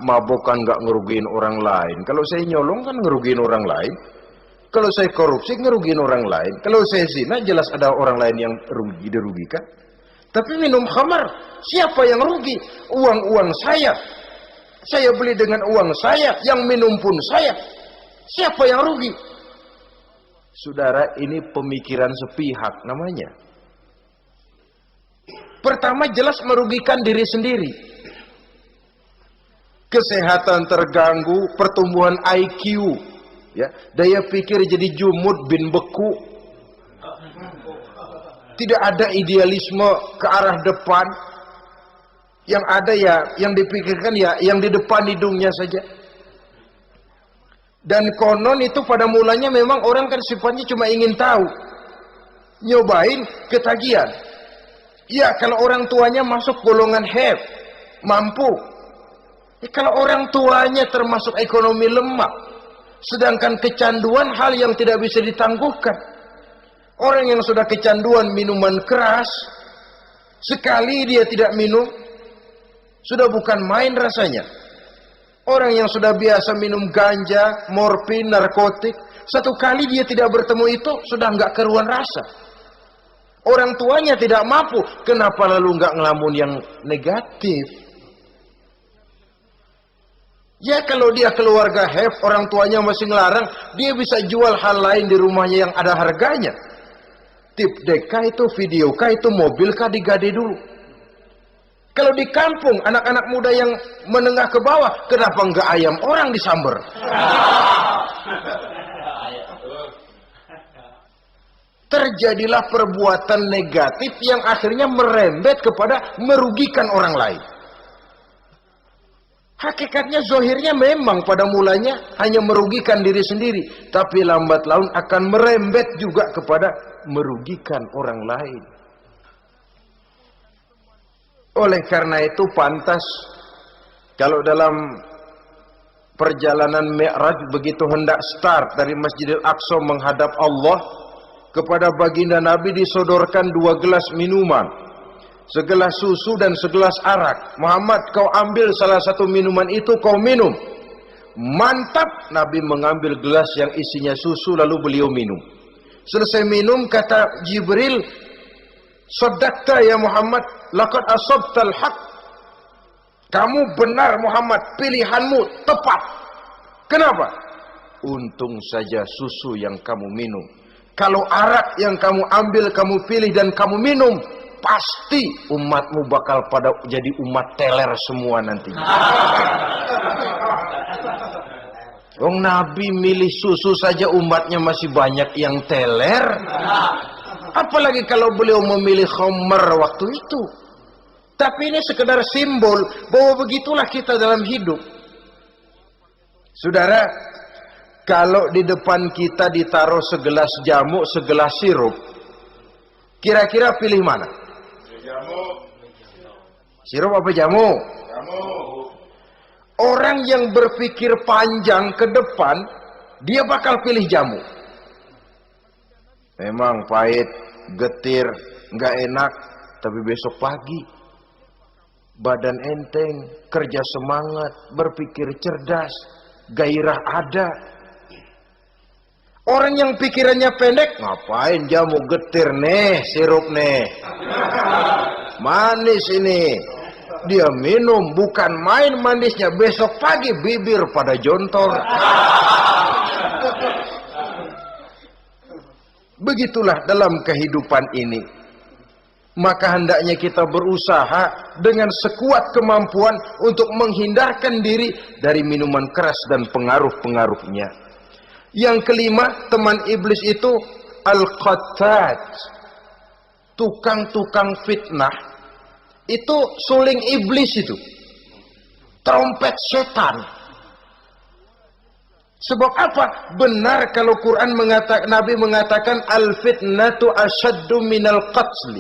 Mabuk kan nggak ngerugiin orang lain. Kalau saya nyolong kan ngerugiin orang lain. Kalau saya korupsi ngerugiin orang lain. Kalau saya zina jelas ada orang lain yang dirugikan. Tapi minum khamar, siapa yang rugi? Uang saya. Saya beli dengan uang saya. Yang minum pun saya. Siapa yang rugi? Saudara, ini pemikiran sepihak namanya. Pertama jelas merugikan diri sendiri. Kesehatan terganggu, pertumbuhan IQ, ya, daya pikir jadi jumud bin beku. Tidak ada idealisme ke arah depan. Yang ada ya, yang dipikirkan ya, yang di depan hidungnya saja. Dan konon itu pada mulanya memang orang kan sifatnya cuma ingin tahu, nyobain, ketagihan. Ya kalau orang tuanya masuk golongan have, mampu. Kalau orang tuanya termasuk ekonomi lemah, sedangkan kecanduan hal yang tidak bisa ditangguhkan. Orang yang sudah kecanduan minuman keras, Sekali dia tidak minum, sudah bukan main rasanya. Orang yang sudah biasa minum ganja, morfin, narkotik, satu kali dia tidak bertemu itu, sudah nggak keruan rasa. Orang tuanya tidak mampu, kenapa lalu nggak ngelamun yang negatif? Ya kalau dia keluarga have, orang tuanya masih ngelarang, dia bisa jual hal lain di rumahnya yang ada harganya. Tip dek kah itu, video kah itu, mobil kah digade dulu. Kalau di kampung, anak-anak muda yang menengah ke bawah, kenapa enggak ayam orang disamber? Terjadilah perbuatan negatif yang akhirnya merembet kepada merugikan orang lain. Hakikatnya, zohirnya memang pada mulanya hanya merugikan diri sendiri, tapi lambat laun akan merembet juga kepada merugikan orang lain. Oleh karena itu pantas kalau dalam perjalanan Mi'raj begitu hendak start dari Masjidil Aqsa menghadap Allah, kepada baginda Nabi disodorkan 2 gelas minuman, segelas susu dan segelas arak. Muhammad, kau ambil salah satu minuman itu, kau minum. Mantap, Nabi mengambil gelas yang isinya susu lalu beliau minum. Selesai minum kata Jibril, "Shaddaqta ya Muhammad, laqad asabtal haq." Kamu benar Muhammad, pilihanmu tepat. Kenapa? Untung saja susu yang kamu minum. Kalau arak yang kamu ambil, kamu pilih dan kamu minum, pasti umatmu bakal pada jadi umat teler semua nantinya. Wong Nabi milih susu saja umatnya masih banyak yang teler. Apalagi kalau beliau memilih khamr waktu itu. Tapi ini sekedar simbol bahwa begitulah kita dalam hidup. Saudara, kalau di depan kita ditaruh segelas jamu, segelas sirup, kira-kira pilih mana? Jamu. Sirup apa jamu? Jamu. Orang yang berpikir panjang ke depan, dia bakal pilih jamu. Memang pahit, getir, nggak enak, tapi besok pagi badan enteng, kerja semangat, berpikir cerdas, gairah ada. Orang yang pikirannya pendek, ngapain jamu getir nih, sirup nih, manis ini. Dia minum, bukan main manisnya, besok pagi bibir pada jontor. Begitulah dalam kehidupan ini. Maka hendaknya kita berusaha dengan sekuat kemampuan untuk menghindarkan diri dari minuman keras dan pengaruh-pengaruhnya. Yang kelima, teman iblis itu al-qattat, tukang-tukang fitnah. Itu suling iblis itu, trompet setan. Sebab apa? Benar kalau Quran mengatakan, Nabi mengatakan al-fitnatu asyaddu minal qatli.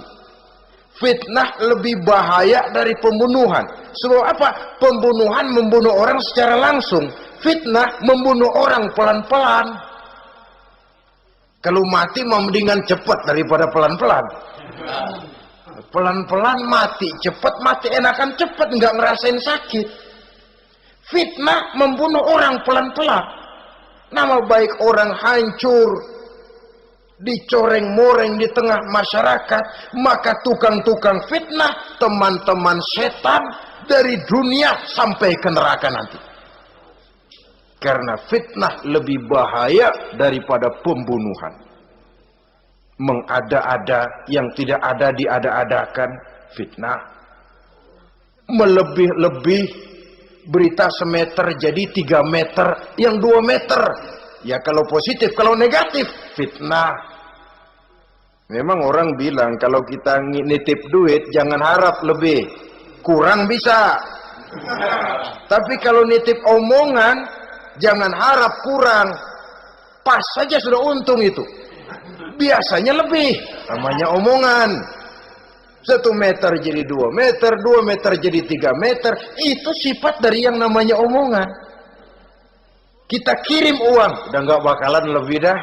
Fitnah lebih bahaya dari pembunuhan. Sebab apa? Pembunuhan membunuh orang secara langsung. Fitnah membunuh orang pelan-pelan. Kalau mati mendingan cepat daripada pelan-pelan. Pelan-pelan mati, cepat mati, enakan cepat, nggak ngerasain sakit. Fitnah membunuh orang pelan-pelan. Nama baik orang hancur, dicoreng-moreng di tengah masyarakat. Maka tukang-tukang fitnah, teman-teman setan dari dunia sampai ke neraka nanti. Karena fitnah lebih bahaya daripada pembunuhan. Mengada-ada yang tidak ada diada-adakan, fitnah. Melebih-lebih, berita semeter jadi 3 meter, yang 2 meter. Ya kalau positif, kalau negatif, fitnah. Memang orang bilang kalau kita nitip duit jangan harap lebih, kurang bisa. Tapi kalau nitip omongan jangan harap kurang, pas saja sudah untung itu. Biasanya lebih, namanya omongan. 1 meter jadi 2 meter, 2 meter jadi 3 meter. Itu sifat dari yang namanya omongan. Kita kirim uang, udah nggak bakalan lebih dah.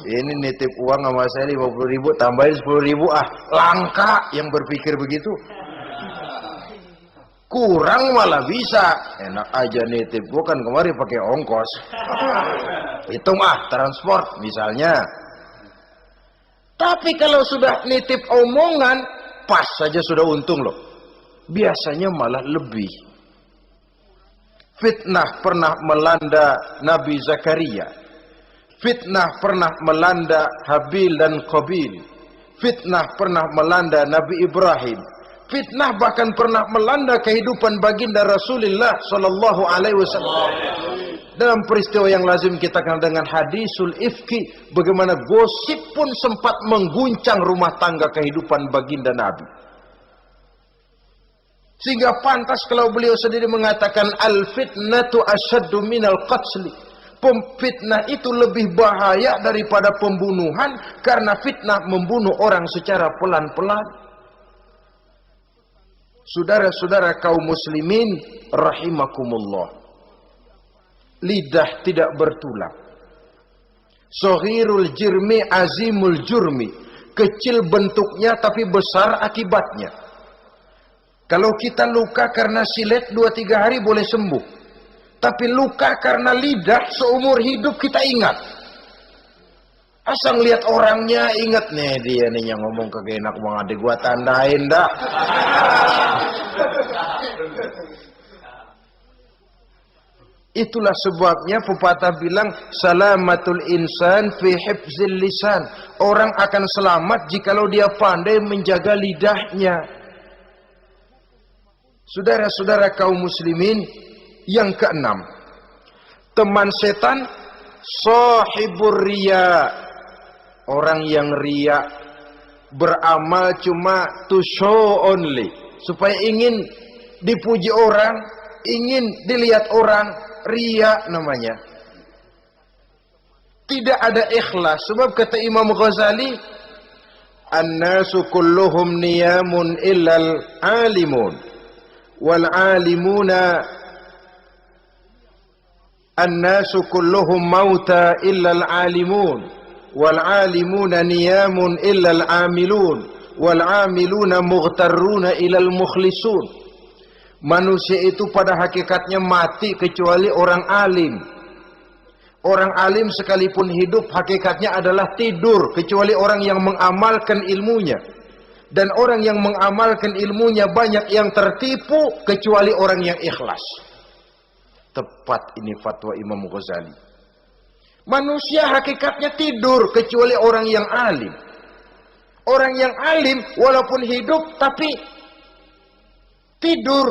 Ini nitip uang sama saya 50.000, tambahin 10.000, langka yang berpikir begitu. Kurang malah bisa. Enak aja nitip, gua kan kemarin pakai ongkos. Hitung transport misalnya. Tapi kalau sudah nitip omongan, pas saja sudah untung loh. Biasanya malah lebih. Fitnah pernah melanda Nabi Zakaria. Fitnah pernah melanda Habil dan Qabil. Fitnah pernah melanda Nabi Ibrahim. Fitnah bahkan pernah melanda kehidupan baginda Rasulullah sallallahu alaihi wasallam. Dalam peristiwa yang lazim kita kenal dengan hadisul ifki, bagaimana gosip pun sempat mengguncang rumah tangga kehidupan baginda Nabi. Sehingga pantas kalau beliau sendiri mengatakan al-fitnatu asyaddu minal qatli. Fitnah itu lebih bahaya daripada pembunuhan, karena fitnah membunuh orang secara pelan-pelan. Saudara-saudara kaum muslimin rahimakumullah, lidah tidak bertulang. Shaghirul jirmi azimul jurmi, kecil bentuknya tapi besar akibatnya. Kalau kita luka karena silet 2-3 hari boleh sembuh, tapi luka karena lidah seumur hidup kita ingat. Asal lihat orangnya ingat, nih dia nih yang ngomong kagak enak banget, adik gua tandain dah. Itulah sebabnya pepatah bilang salamatul insan fi hifzil lisan. Orang akan selamat jikalau dia pandai menjaga lidahnya. Saudara-saudara kaum muslimin, yang keenam, teman setan sahibur riya. Orang yang riya, beramal cuma to show only, supaya ingin dipuji orang, ingin dilihat orang, riya namanya. Tidak ada ikhlas. Sebab kata Imam Ghazali, an-nasu kulluhum niyamun illal alimun, wal alimuna an-nasu kulluhum mauta illal alimun, wal alimuna niyamun illal amilun, wal amiluna mughtarruna ilal mukhlisun. Manusia itu pada hakikatnya mati kecuali orang alim. Orang alim sekalipun hidup hakikatnya adalah tidur, kecuali orang yang mengamalkan ilmunya. Dan orang yang mengamalkan ilmunya banyak yang tertipu, kecuali orang yang ikhlas. Tepat ini fatwa Imam Ghazali. Manusia hakikatnya tidur kecuali orang yang alim. Orang yang alim walaupun hidup tapi tidur.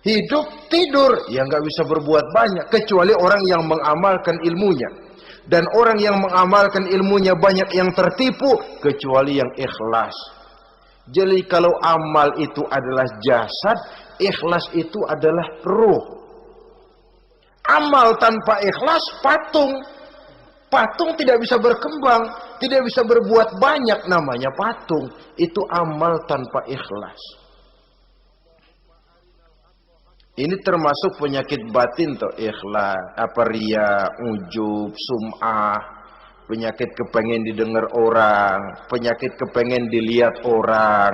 Hidup tidur, ya nggak bisa berbuat banyak kecuali orang yang mengamalkan ilmunya. Dan orang yang mengamalkan ilmunya banyak yang tertipu kecuali yang ikhlas. Jadi kalau amal itu adalah jasad, ikhlas itu adalah ruh. Amal tanpa ikhlas patung. Patung tidak bisa berkembang, tidak bisa berbuat banyak, namanya patung. Itu amal tanpa ikhlas. Ini termasuk penyakit batin toh, ikhlas, riya, ujub, sum'ah, penyakit kepengen didengar orang, penyakit kepengen dilihat orang.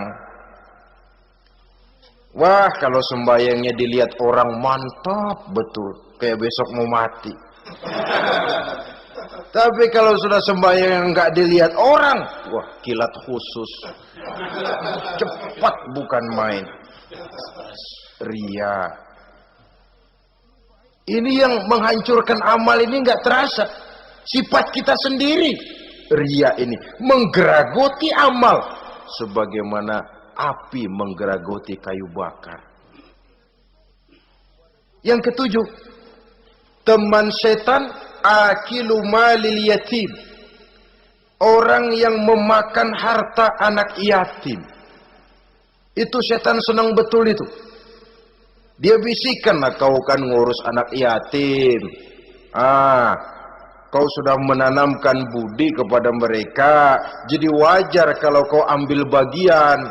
Wah, kalau sembayangnya dilihat orang mantap betul, kayak besok mau mati. Tapi kalau sudah sembahyang nggak dilihat orang, wah kilat khusus, cepat bukan main. Ria. Ini yang menghancurkan amal ini nggak terasa. Sifat kita sendiri, ria ini menggeragoti amal, sebagaimana api menggeragoti kayu bakar. Yang ketujuh, teman setan akilu malil yatim. Orang yang memakan harta anak yatim. Itu setan senang betul itu. Dia bisikan, nah, kau kan ngurus anak yatim. Kau sudah menanamkan budi kepada mereka, jadi wajar kalau kau ambil bagian.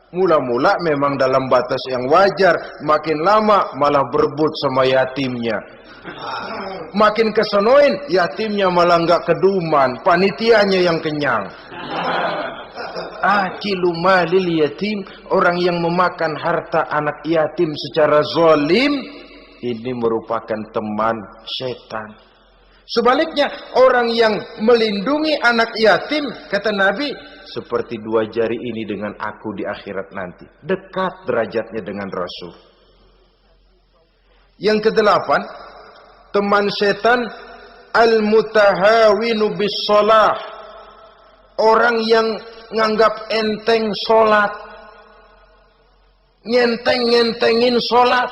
Mula-mula memang dalam batas yang wajar, makin lama malah berebut sama yatimnya. Makin kesonoin, yatimnya malah nggak keduman, panitianya yang kenyang. Akilu malil yatim, orang yang memakan harta anak yatim secara zalim, ini merupakan teman setan. Sebaliknya, orang yang melindungi anak yatim, kata Nabi, seperti dua jari ini dengan aku di akhirat nanti. Dekat derajatnya dengan Rasul. Yang kedelapan, teman setan al-mutahawinu bis shalah. Orang yang nganggap enteng sholat, ngenteng-ngentengin sholat.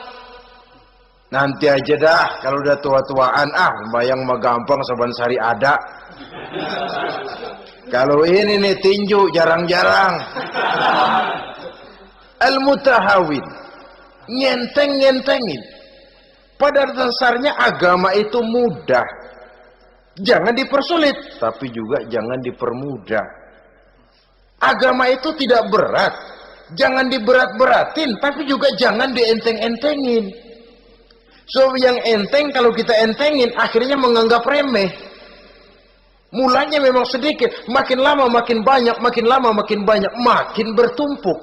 Nanti aja dah, kalau udah tua-tuaan, sembahyang mah gampang, saban sehari ada. Kalau ini nih tinju jarang-jarang. Al-mutahawin, ngenteng-ngentengin. Pada dasarnya agama itu mudah. Jangan dipersulit, tapi juga jangan dipermudah. Agama itu tidak berat. Jangan diberat-beratin, tapi juga jangan dienteng-entengin. So yang enteng kalau kita entengin, akhirnya menganggap remeh. Mulanya memang sedikit, makin lama makin banyak, makin lama makin banyak, makin bertumpuk.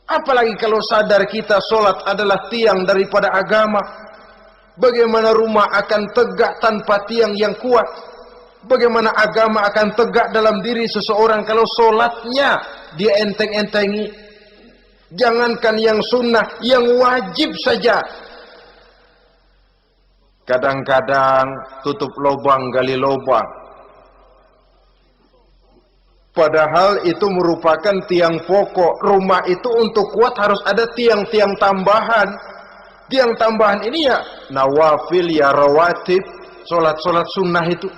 Apalagi kalau sadar kita sholat adalah tiang daripada agama. Bagaimana rumah akan tegak tanpa tiang yang kuat? Bagaimana agama akan tegak dalam diri seseorang kalau sholatnya dia enteng-entengi? Jangankan yang sunnah, yang wajib saja. Kadang-kadang tutup lubang gali lubang. Padahal itu merupakan tiang pokok. Rumah itu untuk kuat harus ada tiang-tiang tambahan. Tiang tambahan ini ya nawafil, ya rawatib, sholat-sholat sunnah itu.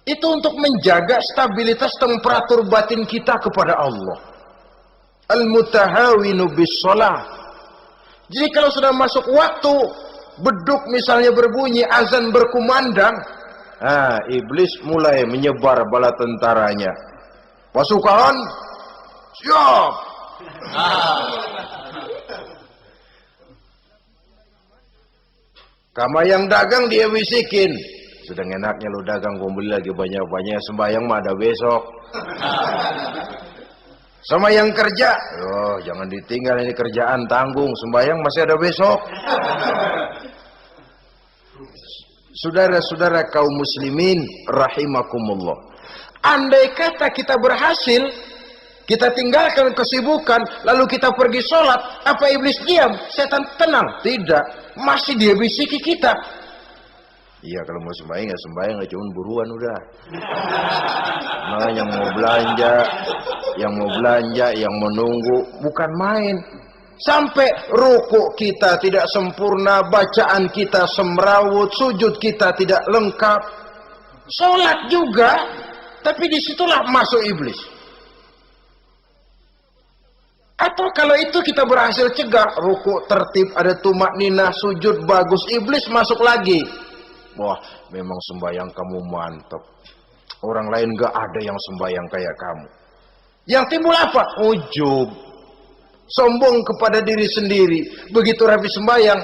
Itu untuk menjaga stabilitas temperatur batin kita kepada Allah. Al-mutahawinu bis shalah. Jadi kalau sudah masuk waktu, beduk misalnya berbunyi, azan berkumandang, iblis mulai menyebar bala tentaranya. Pasukan, siap. Kama yang dagang dia bisikin, sedang enaknya lu dagang, gua beli lagi banyak-banyak, sembahyang mah ada besok. Sama yang kerja, jangan ditinggal, ini kerjaan tanggung, sembahyang masih ada besok. Saudara-saudara kaum muslimin rahimakumullah, andai kata kita berhasil, kita tinggalkan kesibukan, lalu kita pergi sholat, apa iblis diam? Setan tenang? Tidak. Masih dia bisiki kita. Iya, kalau mau sembahyang ya sembahyang, cuma buruan udah. Nah, yang mau belanja, yang menunggu, bukan main. Sampai ruku kita tidak sempurna, bacaan kita semrawut, sujud kita tidak lengkap. Sholat juga, tapi disitulah masuk iblis. Atau kalau itu kita berhasil cegah, ruku tertib, ada tumakninah, sujud bagus, iblis masuk lagi. Wah, memang sembahyang kamu mantap. Orang lain gak ada yang sembahyang kayak kamu. Yang timbul apa? Ujub. Sombong kepada diri sendiri. Begitu rapi sembahyang,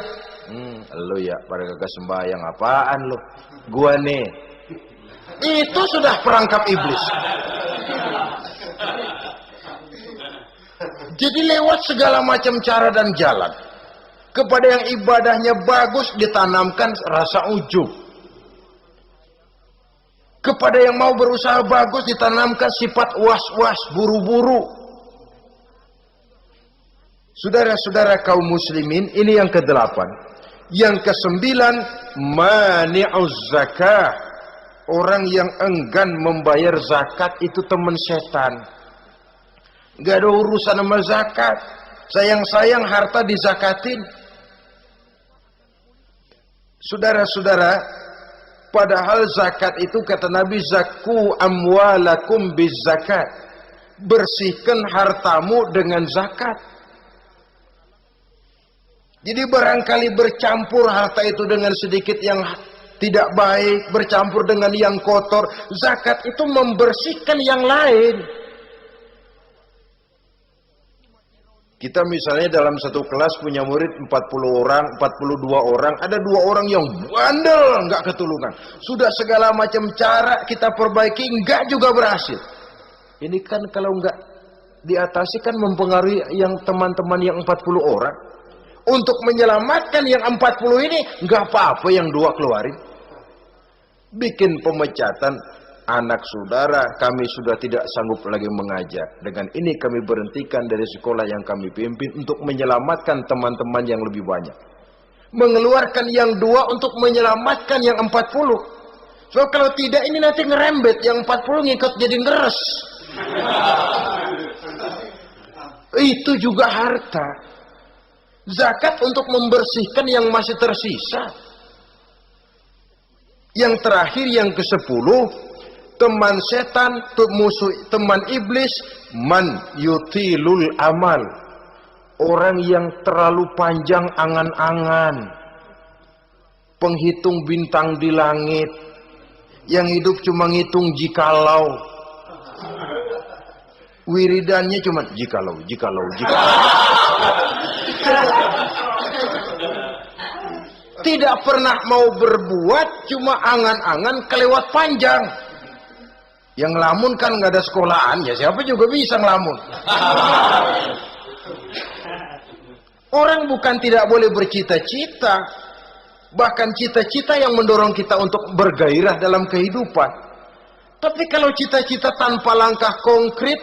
lu ya pada kagak sembahyang, apaan lu? Gua nih. Itu sudah perangkap iblis. Jadi lewat segala macam cara dan jalan, kepada yang ibadahnya bagus ditanamkan rasa ujub. Kepada yang mau berusaha bagus ditanamkan sifat was-was, buru-buru. Saudara-saudara kaum muslimin, ini yang ke-8. Yang ke-9, mani'uz zakah. Orang yang enggan membayar zakat itu teman setan. Gak ada urusan sama zakat. Sayang-sayang harta dizakatin. Saudara-saudara, padahal zakat itu kata Nabi, zakku amwalakum biz zakat. Bersihkan hartamu dengan zakat. Jadi barangkali bercampur harta itu dengan sedikit yang tidak baik, bercampur dengan yang kotor. Zakat itu membersihkan yang lain. Kita misalnya dalam satu kelas punya murid 40 orang, 42 orang, ada 2 orang yang bandel, nggak ketulungan. Sudah segala macam cara kita perbaiki, nggak juga berhasil. Ini kan kalau nggak diatasi kan mempengaruhi yang teman-teman yang 40 orang. Untuk menyelamatkan yang 40 ini, nggak apa-apa yang 2 keluarin. Bikin pemecatan. Anak saudara, kami sudah tidak sanggup lagi mengajar. Dengan ini kami berhentikan dari sekolah yang kami pimpin untuk menyelamatkan teman-teman yang lebih banyak. Mengeluarkan yang 2 untuk menyelamatkan yang 40. So kalau tidak ini nanti ngerembet, yang 40 ngikut jadi ngeres. Itu juga harta. Zakat untuk membersihkan yang masih tersisa. Yang terakhir yang ke-10, teman setan, musuh, teman iblis, man yutilul amal. Orang yang terlalu panjang angan-angan. Penghitung bintang di langit. Yang hidup cuma ngitung jikalau. Wiridannya cuma jikalau. Tidak pernah mau berbuat, cuma angan-angan kelewat panjang. Yang ngelamun kan nggak ada sekolahan, ya siapa juga bisa ngelamun. Orang bukan tidak boleh bercita-cita, bahkan cita-cita yang mendorong kita untuk bergairah dalam kehidupan. Tapi kalau cita-cita tanpa langkah konkret,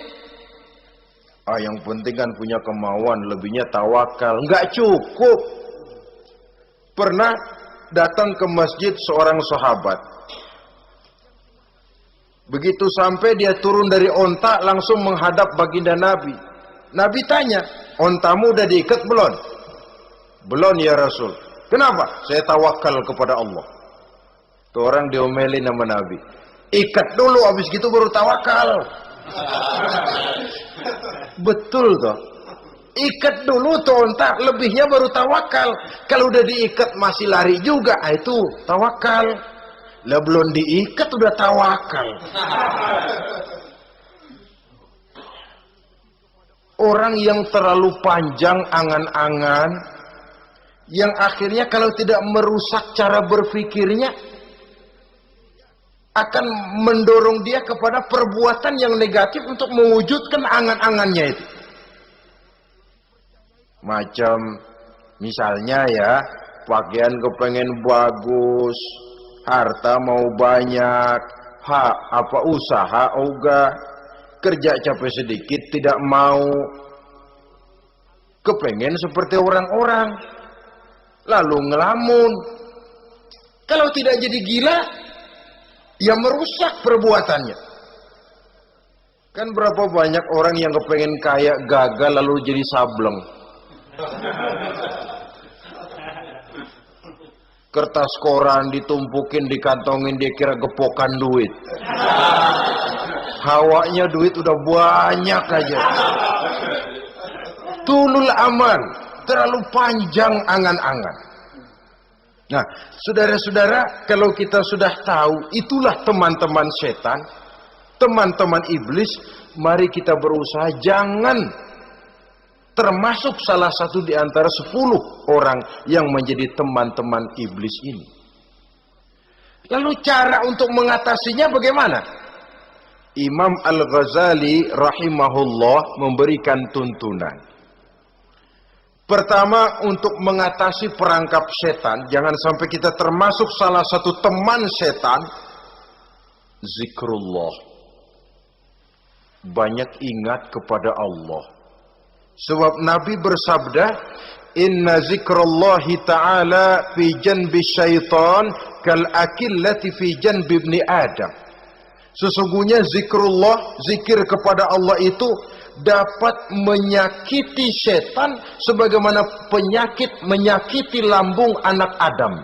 yang penting kan punya kemauan, lebihnya tawakal, nggak cukup. Pernah datang ke masjid seorang sahabat. Begitu sampai dia turun dari onta langsung menghadap baginda Nabi. Nabi tanya, ontamu udah diikat belum? Belum ya Rasul. Kenapa? Saya tawakal kepada Allah. Tuh orang diomelin sama Nabi. Ikat dulu, habis gitu baru tawakal. Betul toh. Ikat dulu tuh onta, lebihnya baru tawakal. Kalau udah diikat masih lari juga, itu tawakal. Lah belum diikat udah tawakal. Orang yang terlalu panjang angan-angan, yang akhirnya kalau tidak merusak cara berpikirnya, akan mendorong dia kepada perbuatan yang negatif untuk mewujudkan angan-angannya itu. Macam misalnya ya, pakaian kepengen bagus, harta mau banyak, usaha ogah, kerja capek sedikit tidak mau, kepengen seperti orang-orang, lalu ngelamun. Kalau tidak jadi gila, ya merusak perbuatannya. Kan berapa banyak orang yang kepengen kaya gagal lalu jadi sableng. Kertas koran ditumpukin, dikantongin, dia kira gepokan duit. Hawanya duit udah banyak aja. Tulul aman, terlalu panjang angan-angan. Nah, saudara-saudara, kalau kita sudah tahu itulah teman-teman setan, teman-teman iblis, mari kita berusaha jangan termasuk salah satu di antara 10 orang yang menjadi teman-teman iblis ini. Lalu cara untuk mengatasinya bagaimana? Imam Al-Ghazali rahimahullah memberikan tuntunan. Pertama, untuk mengatasi perangkap setan, jangan sampai kita termasuk salah satu teman setan, zikrullah. Banyak ingat kepada Allah. Sebab Nabi bersabda, inna zikrallahi ta'ala fi janbi syaitan kal akillati fi janbi ibni Adam. Sesungguhnya zikrullah, zikir kepada Allah itu dapat menyakiti setan sebagaimana penyakit menyakiti lambung anak Adam.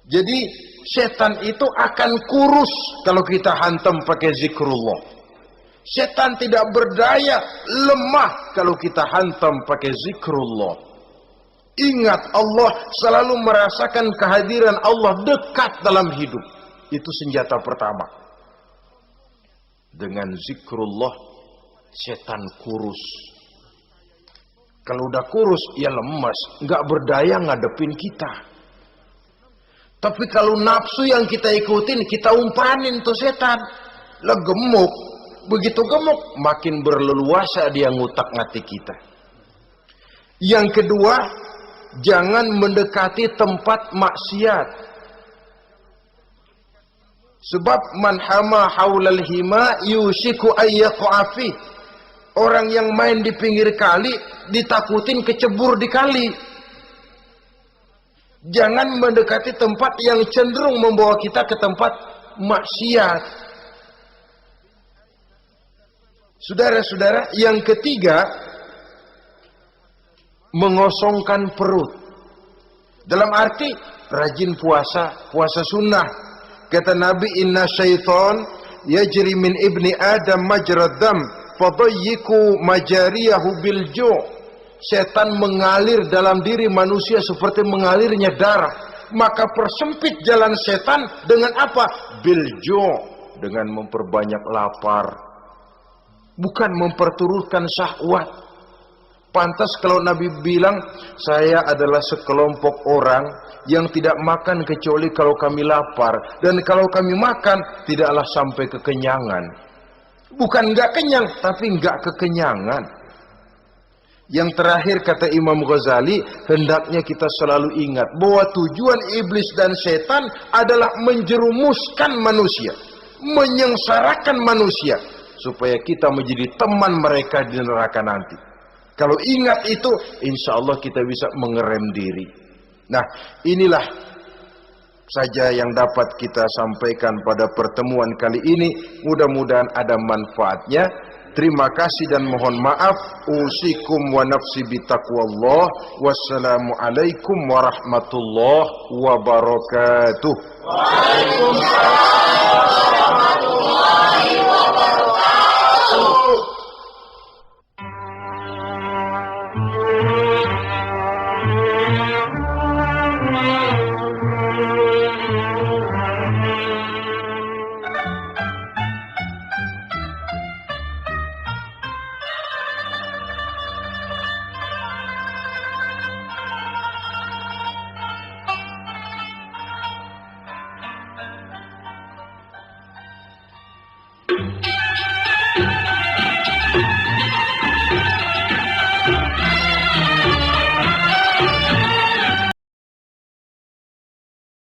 Jadi setan itu akan kurus kalau kita hantam pakai zikrullah. Setan tidak berdaya, lemah kalau kita hantam pakai zikrullah. Ingat Allah, selalu merasakan kehadiran Allah dekat dalam hidup. Itu senjata pertama. Dengan zikrullah, setan kurus. Kalau udah kurus, ya lemas, nggak berdaya ngadepin kita. Tapi kalau nafsu yang kita ikutin, kita umpanin tuh setan. Lah gemuk, begitu gemuk, makin berleluasa dia ngutak-ngatik kita. Yang kedua, jangan mendekati tempat maksiat. Sebab man hama haulal hima yusiku ayyaqa fi. Orang yang main di pinggir kali ditakutin kecebur di kali. Jangan mendekati tempat yang cenderung membawa kita ke tempat maksiat. Saudara-saudara, yang ketiga, mengosongkan perut. Dalam arti rajin puasa, puasa sunnah. Kata Nabi, inna syaitan yajri min ibni adam majrad dam fadayyiku majariyahu bil ju'. Setan mengalir dalam diri manusia seperti mengalirnya darah. Maka persempit jalan setan dengan apa? Bil ju', dengan memperbanyak lapar. Bukan memperturutkan syahwat. Pantas kalau Nabi bilang, saya adalah sekelompok orang yang tidak makan kecuali kalau kami lapar. Dan kalau kami makan, tidaklah sampai kekenyangan. Bukan enggak kenyang, tapi enggak kekenyangan. Yang terakhir kata Imam Ghazali, hendaknya kita selalu ingat bahwa tujuan iblis dan setan adalah menjerumuskan manusia, menyengsarakan manusia, supaya kita menjadi teman mereka di neraka nanti. Kalau ingat itu, insya Allah kita bisa mengerem diri. Nah, inilah saja yang dapat kita sampaikan pada pertemuan kali ini. Mudah-mudahan ada manfaatnya. Terima kasih dan mohon maaf. Usikum wa nafsi bitaqwallah. Wassalamualaikum warahmatullahi wabarakatuh. Waalaikumsalam warahmatullahi wabarakatuh.